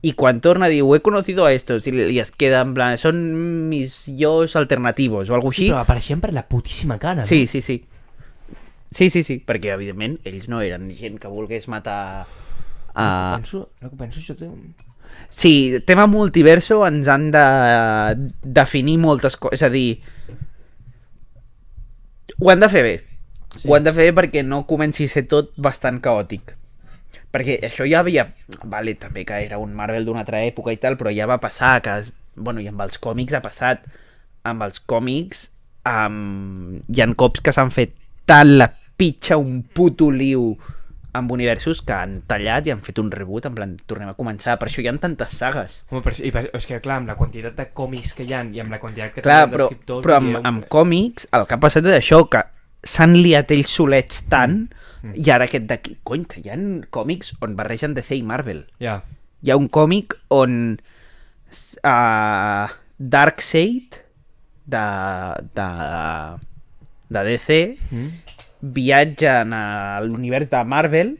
i quan torna diu, he conocido a estos, i es queda en plan, són mis yos alternativos, o alguna cosa Sí, així. però apareixien per la putíssima cara, Sí, no? sí, perquè evidentment ells no eren gent que volgués matar Ara que penso, això té un... Sí, tema multiverso ens han de definir moltes coses, és a dir, ho han de fer bé. Ho han de fer bé perquè no comenci a ser tot bastant caòtic. Perquè això ja havia... Vale, també que era un Marvel d'una altra època i tal, però ja va passar que... Bueno, i amb els còmics ha passat. Amb els còmics hi ha cops que s'han fet tant la pitxa, un puto liu amb universos que han tallat i han fet un reboot, en plan, tornem a començar. Per això hi ha tantes sagues. Home, és que clar, amb la quantitat de còmics que hi ha i amb la quantitat que Clar, tenen però d'escriptors... amb còmics el que ha passat és això, que s'han liat ells solets tant i ara aquest d'aquí, cony, que hi ha còmics on barregen DC i Marvel. Ja. Hi ha un còmic on Darkseid de DC viatgen a l'univers de Marvel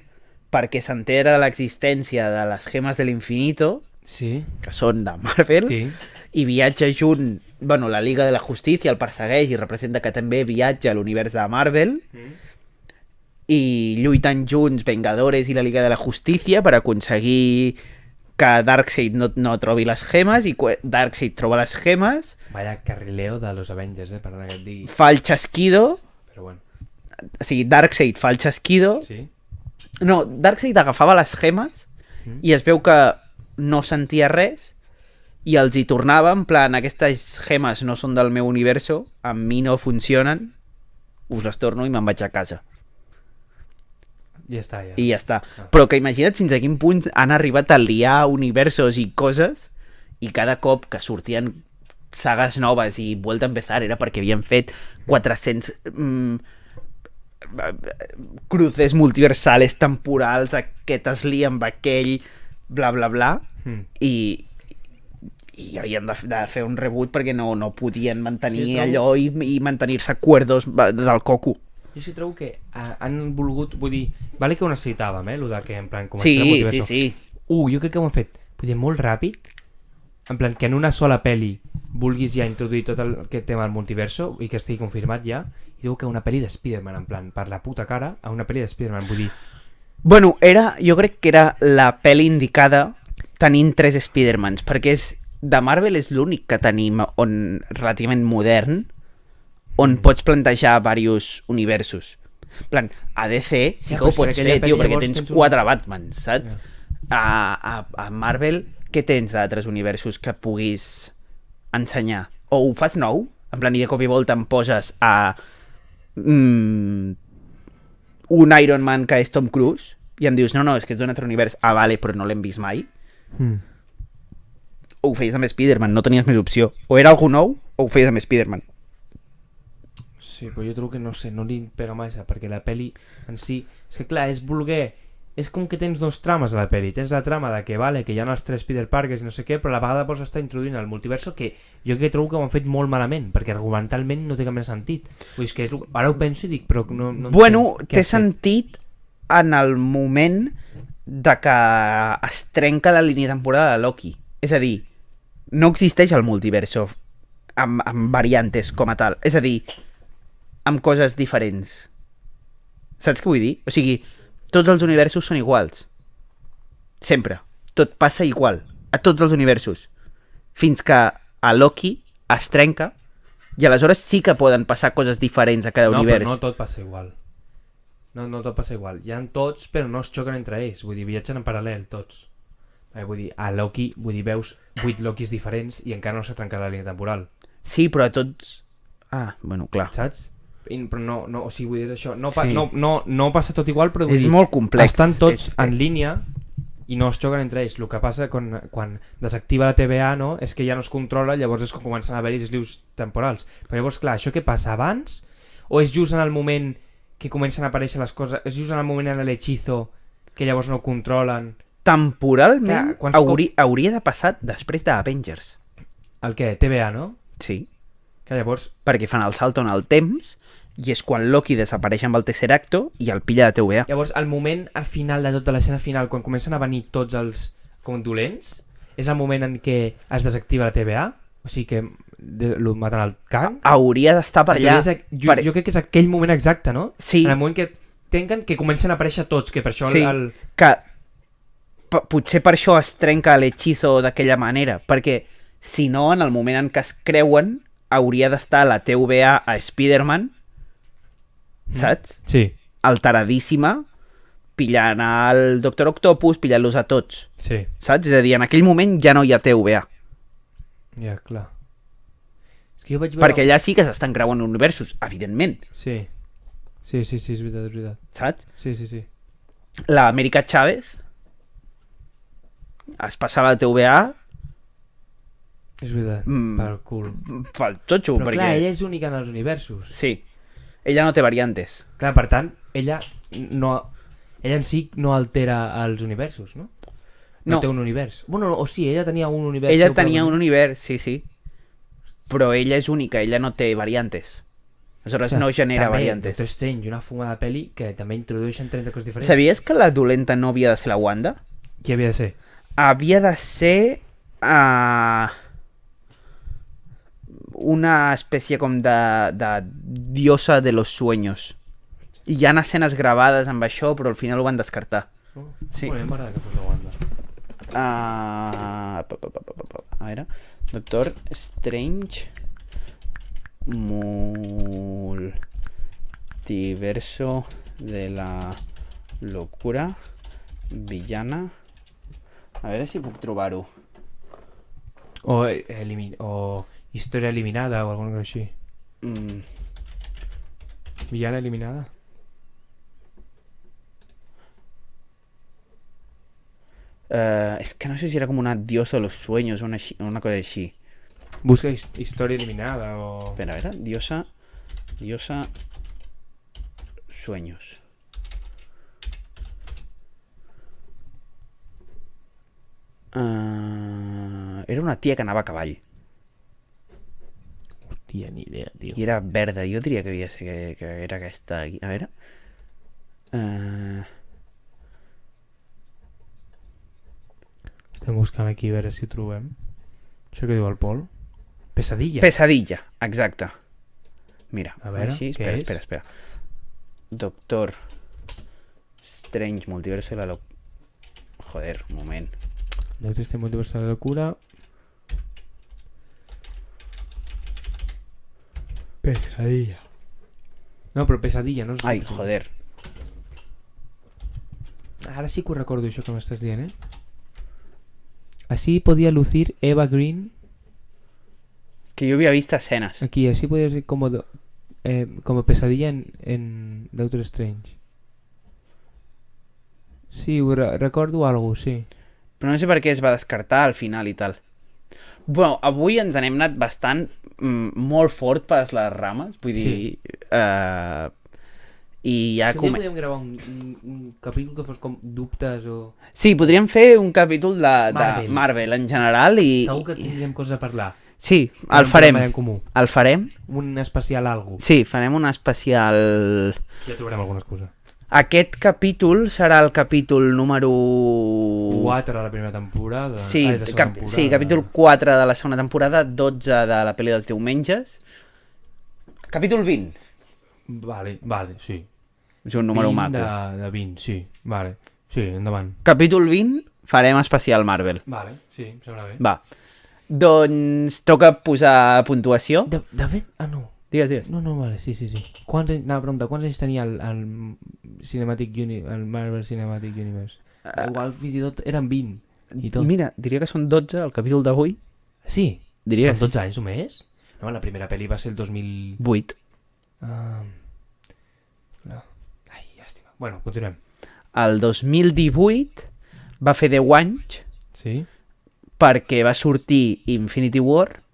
perquè s'entera de l'existència de les gemes de l'infinito, Sí. que són de Marvel, Sí. i viatja junt, bueno, la Liga de la Justícia el persegueix i representa que també viatja a l'univers de Marvel, i lluiten junts Vengadores i la Liga de la Justícia per aconseguir que Darkseid no trobi les gemes, i Darkseid troba les gemes, Vaya carrileo de los Avengers, perdona que et digui. fa el xasquido, Però bueno. o sigui, Darkseid fa el xasquido, Sí. no, Darkseid agafava les gemes i es veu que no sentia res i els hi tornava en plan, aquestes gemes no són del meu universo, amb mi no funcionen, us les torno i me'n vaig a casa. Ja està, ja. I ja està. Però que imagina't fins a quin punt han arribat a liar universos i coses, i cada cop que sortien sagues noves i Vuelta a Empezar era perquè havien fet 400 cruces multiversales temporals, aquest es lia amb aquell, bla bla bla, i havien de fer un reboot perquè no podien mantenir Sí, allò i mantenir-se cuerdos del coco. Jo sí trobo que han volgut, vull dir, vale que ho necessitàvem, lo de que en plan començar Sí, el multiverso. sí. Jo crec que ho han fet, vull dir, molt ràpid, en plan que en una sola peli vulguis ja introduir tot aquest tema del multiverso i que estigui confirmat ja, i diu que una peli de Spider-Man, en plan, per la puta cara, a una peli de Spider-Man, vull dir... Bueno, jo crec que era la pel·li indicada tenint 3 Spider-Mans, perquè de Marvel és l'únic que tenim relativament modern on pots plantejar diversos universos. En plan, a DC sí que ho pots fer, tio, perquè tens 4 Batmans, saps? A Marvel, què tens d'altres universos que puguis ensenyar? O ho fas nou, en plan, i de cop i volta em poses a un Iron Man que és Tom Cruise i em dius, no, és que és d'un altre univers. Ah, vale, però no l'hem vist mai. O ho feies amb Spider-Man, no tenies més opció. O era algú nou, o ho feies amb Spider-Man. Sí, però jo trobo que no sé, no li pega massa, perquè la peli en si... És que clar, és voler... És com que tens 2 trames a la peli. Tens la trama de que, vale, que hi ha els 3 Peter Parkers i no sé què, però a la vegada vols estar introduint el multiverso que jo que trobo que ho han fet molt malament, perquè argumentalment no té cap més sentit. Vull dir, és que ara ho penso i dic, però no bueno, té sentit en el moment de que es trenca la línia temporal de Loki. És a dir, no existeix el multiverso amb variantes com a tal. És a dir, amb coses diferents. Saps què vull dir? O sigui, tots els universos són iguals. Sempre. Tot passa igual. A tots els universos. Fins que a Loki es trenca i aleshores sí que poden passar coses diferents a cada univers. No, però no tot passa igual. No tot passa igual. Hi ha tots, però no es xoquen entre ells. Vull dir, viatgen en paral·lel tots. Vull dir, a Loki, veus 8 Lokis diferents i encara no s'ha trencat la línia temporal. Sí, però a tots... Ah, bueno, clar. Saps? Però no, o sigui, vull dir, això no passa tot igual, però vull és dir, molt complex. Estan tots en línia i no es xoquen entre ells. El que passa quan desactiva la TVA, no, és que ja no es controla, llavors és quan comencen a haver-hi els lius temporals. Però llavors, clar, això què passa abans? O és just en el moment que comencen a aparèixer les coses? És just en el moment en l'hechizo que llavors no ho controlen? Temporalment hauria de passar després d'Avengers. El què? TVA, no? Sí. Que llavors... Perquè fan el salto en el temps i és quan Loki desapareix amb el Tesseracto i el pilla de TVA. Llavors, el moment al final de tota l'escena final, quan comencen a venir tots els com dolents, és el moment en què es desactiva la TVA? O sigui que lo maten al Kang? Hauria d'estar per allà. Jo crec que és aquell moment exacte, no? Sí. En el moment que tanquen, que comencen a aparèixer tots, que per això sí, que potser per això es trenca l'hechizo d'aquella manera, perquè si no, en el moment en què es creuen, hauria d'estar la TVA a Spider-Man, saps? Sí. Alteradíssima, pillant el Doctor Octopus, pillant-los a tots. Sí. Saps? És a dir, en aquell moment ja no hi ha TVA. Ja, clar. És que jo vaig veure... Perquè allà sí que s'estan creuant universos, evidentment. Sí. Sí, és veritat. Saps? Sí. La América Chávez es passava la TVA... És veritat, pel cul. Pel xotxo, però perquè... clar, ella és única en els universos. Sí. Ella no té variantes. Clar, per tant, ella en si no altera els universos, no? No té un univers. Bueno, o sí, ella tenia un univers... Ella tenia un univers, sí. Però ella és única, ella no té variantes. Aleshores no genera variantes. Doctor Strange, una fumada peli que també introdueixen 30 coses diferents. Sabies que la dolenta no havia de ser la Wanda? Qui havia de ser? Havia de ser... una espècie com de diosa de los sueños. I hi ha escenes gravades amb això, però al final ho van descartar. Sí. Bueno, m'agrada que fos la Wanda. A veure, Doctor Strange multiverso de la locura villana. A veure si puc trobar-ho. O història eliminada o alguna cosa així. Villana eliminada. Es que no sé si era como una diosa de los sueños o una cosa així. Busca història eliminada o... Espera, a ver, diosa sueños. Era una tia que anava a cavall. Hòstia, ni idea, tio. I era verda, jo diria que havia de ser que era aquesta aquí. A veure... Estem buscant aquí a veure si ho trobem. Això que diu el Pol. Pesadilla. Pesadilla, exacte. Mira, A veure, així, què espera. Doctor Strange, Multiverso de la Joder, un moment. Doctor Strange Multiverso de la Locura. Pesadilla. No, però pesadilla, no és... Ai, joder. Ara sí que ho recordo, això que m'estàs dient, Así podía lucir Eva Green. Que jo havia vist escenes. Aquí, así podía ser como pesadilla en Doctor Strange. Sí, recordo algo, sí. Però no sé per què es va descartar al final i tal. Bueno, avui ens n'hem anat bastant molt fort per les rames, vull dir... I ja podríem gravar un capítol que fos com dubtes o... Sí, podríem fer un capítol de Marvel en general i... Segur que tindríem coses a parlar. Sí, el farem. En comú. El farem. Un especial algo. Sí, farem un especial... Ja trobarem alguna cosa. Aquest capítol serà el capítol número... 4 de la primera temporada. Sí, de temporada. Sí, capítol 4 de la segona temporada, 12 de la pel·li dels diumenges. Capítol 20. Vale, sí. És un número maco. De 20, sí. Vale. Sí, endavant. Capítol 20 farem especial Marvel. Vale, sí, em sembla bé. Va. Doncs toca posar puntuació. De fet... Ah, no. Digues. No, vale, sí. Quants anys tenia el Marvel Cinematic Universe? Igual fins i tot eren 20 i tot. Mira, diria que són 12 el capítol d'avui. Sí? Diria són 12 anys només? No, la primera pel·li va ser el 2008. No. Ai, llàstima. Bueno, continuem. El 2018 va fer 10 anys. Sí? Perquè va sortir Infinity War,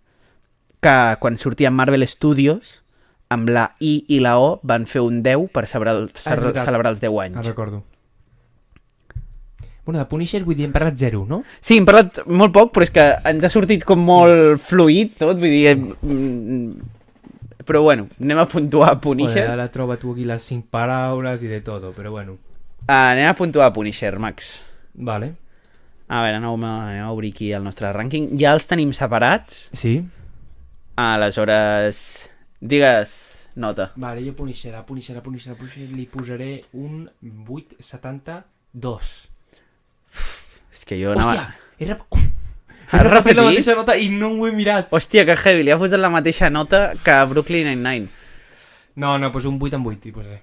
que quan sortia Marvel Studios, amb la I i la O van fer un 10 per celebrar els 10 anys. Recordo. Bueno, de Punisher vull dir, hem parlat 0, no? Sí, hem parlat molt poc, però és que ens ha sortit com molt fluid tot, vull dir... Però bueno, anem a puntuar Punisher. Ara troba tu aquí les 5 paraules i de tot, però bueno. Anem a puntuar Punisher, Max. Vale. A veure, anem a obrir aquí el nostre rànquing. Ja els tenim separats. Sí. Aleshores, digues nota. Vale, jo Punisher li posaré un 8,72. És que jo anava... Hòstia, he repetit la mateixa nota i no ho he mirat. Hòstia, que heavy, li ha posat la mateixa nota que Brooklyn Nine-Nine. No, doncs un 8,8 li posaré.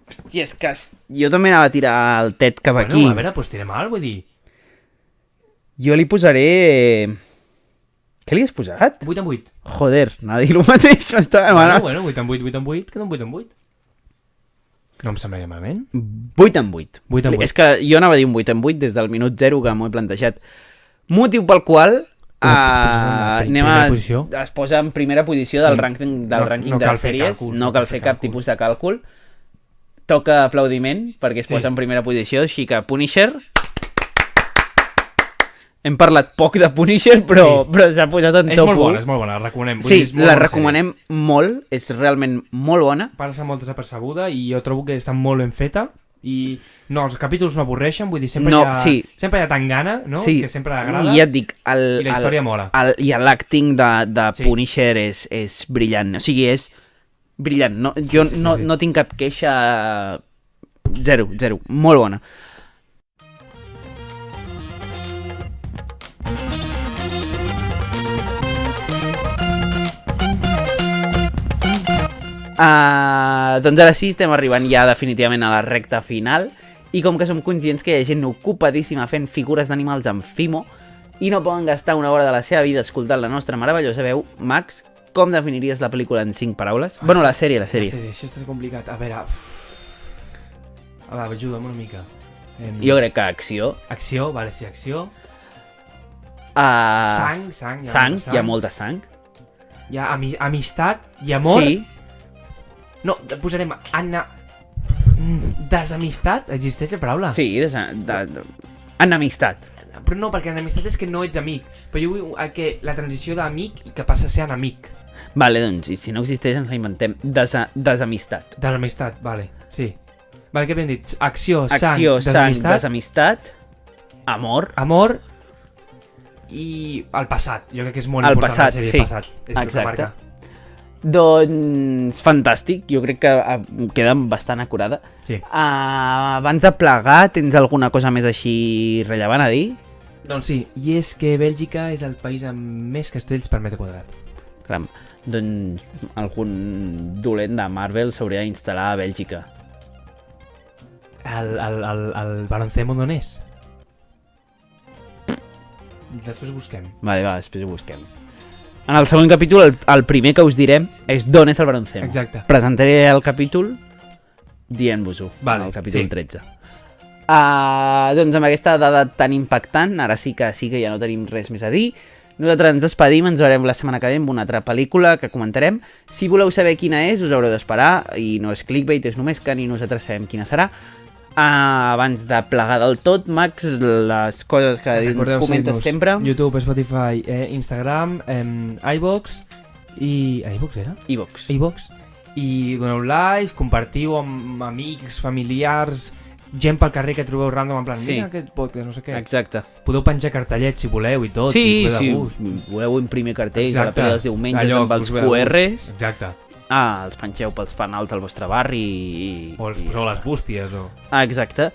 Hòstia, és que jo també anava a tirar el tet cap aquí. A veure, doncs tirem alt, vull dir. Jo li posaré... Què li has posat? 8,8. Joder, anava a dir el mateix. Bueno, 8,8, queda un 8,8. No em semblaria malament. 8,8. És que jo anava a dir un 8,8 des del minut 0 que m'ho he plantejat. Motiu pel qual es posa en primera posició del rànquing de les sèries. No cal fer cap tipus de càlcul. Toca aplaudiment perquè es posa en primera posició, així que Punisher... Hem parlat poc de Punisher, però s'ha posat en top 1. És molt bona, la recomanem. Sí, la recomanem molt, és realment molt bona. Passa molt desapercebuda i jo trobo que està molt ben feta i no, els capítols no avorreixen, vull dir, sempre hi ha tan gana, no? Que sempre agrada. I ja et dic, i la història mola. I l'acting de Punisher és brillant, o sigui, és brillant. Jo no tinc cap queixa... Zero, molt bona. Doncs ara sí, estem arribant ja definitivament a la recta final i com que som conscients que hi ha gent ocupadíssima fent figures d'animals amb Fimo i no poden gastar una hora de la seva vida escoltant la nostra meravellosa veu, Max, com definiries la pel·lícula en 5 paraules? Bueno, la sèrie. Això està complicat. A veure, ajuda'm una mica. Jo crec que acció. Acció, vale, sí, acció. Sang, hi ha molta sang. Hi ha amistat i amor. Sí. No, posarem desamistat? Existeix la paraula? Sí, enemistat. Però no, perquè enemistat és que no ets amic. Però jo vull que la transició d'amic i que passa a ser enemic. Vale, doncs, i si no existeix ens la inventem. Desamistat. Desamistat, vale, sí. Vale, què hem dit? Acció, Acció, sang, sang, desamistat, amor. amor i el passat. Jo crec que és molt El important passat, la sèrie, sí. el passat. És el que Exacte. marca. Doncs fantàstic, jo crec que queda bastant acurada. Sí. Abans de plegar, tens alguna cosa més així rellevant a dir? Doncs sí, i és que Bèlgica és el país amb més castells per metre quadrat. Caram, doncs algun dolent de Marvel s'hauria d'instal·lar a Bèlgica. El Balancemo d'on és? Després busquem. Vale, va, després ho busquem. En el següent capítol, el primer que us direm és d'on és el Balancemo. Exacte. Presentaré el capítol dient-vos-ho, Vale, el capítol sí. 13. Doncs amb aquesta dada tan impactant, ara sí que ja no tenim res més a dir. Nosaltres ens despedim, ens veurem la setmana que ve amb una altra pel·lícula que comentarem. Si voleu saber quina és, us haureu d'esperar, i no és clickbait, és només que ni nosaltres sabem quina serà. Abans de plegar del tot, Max, les coses que ens comentes sempre. YouTube, Spotify, Instagram, iVox i... iVox era? iVox. iVox. I doneu likes, compartiu amb amics, familiars, gent pel carrer que trobeu random en plan, Sí. mira aquest podcast, no sé què. Exacte. Podeu penjar cartellets si voleu i tot. Sí, i ve de sí, gust. voleu imprimir cartells a la Exacte. pel·li dels diumenges Allò amb que els us ve de gust. QRs. Exacte. Els pengeu pels fanals del vostre barri O els poseu a les bústies o... Exacte.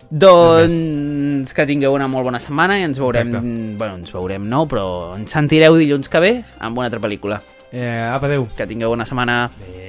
Doncs que tingueu una molt bona setmana i ens veurem... Exacte. Bueno, ens veurem no, però ens sentireu dilluns que ve amb una altra pel·lícula. Apa, adeu. Que tingueu una setmana... Adeu.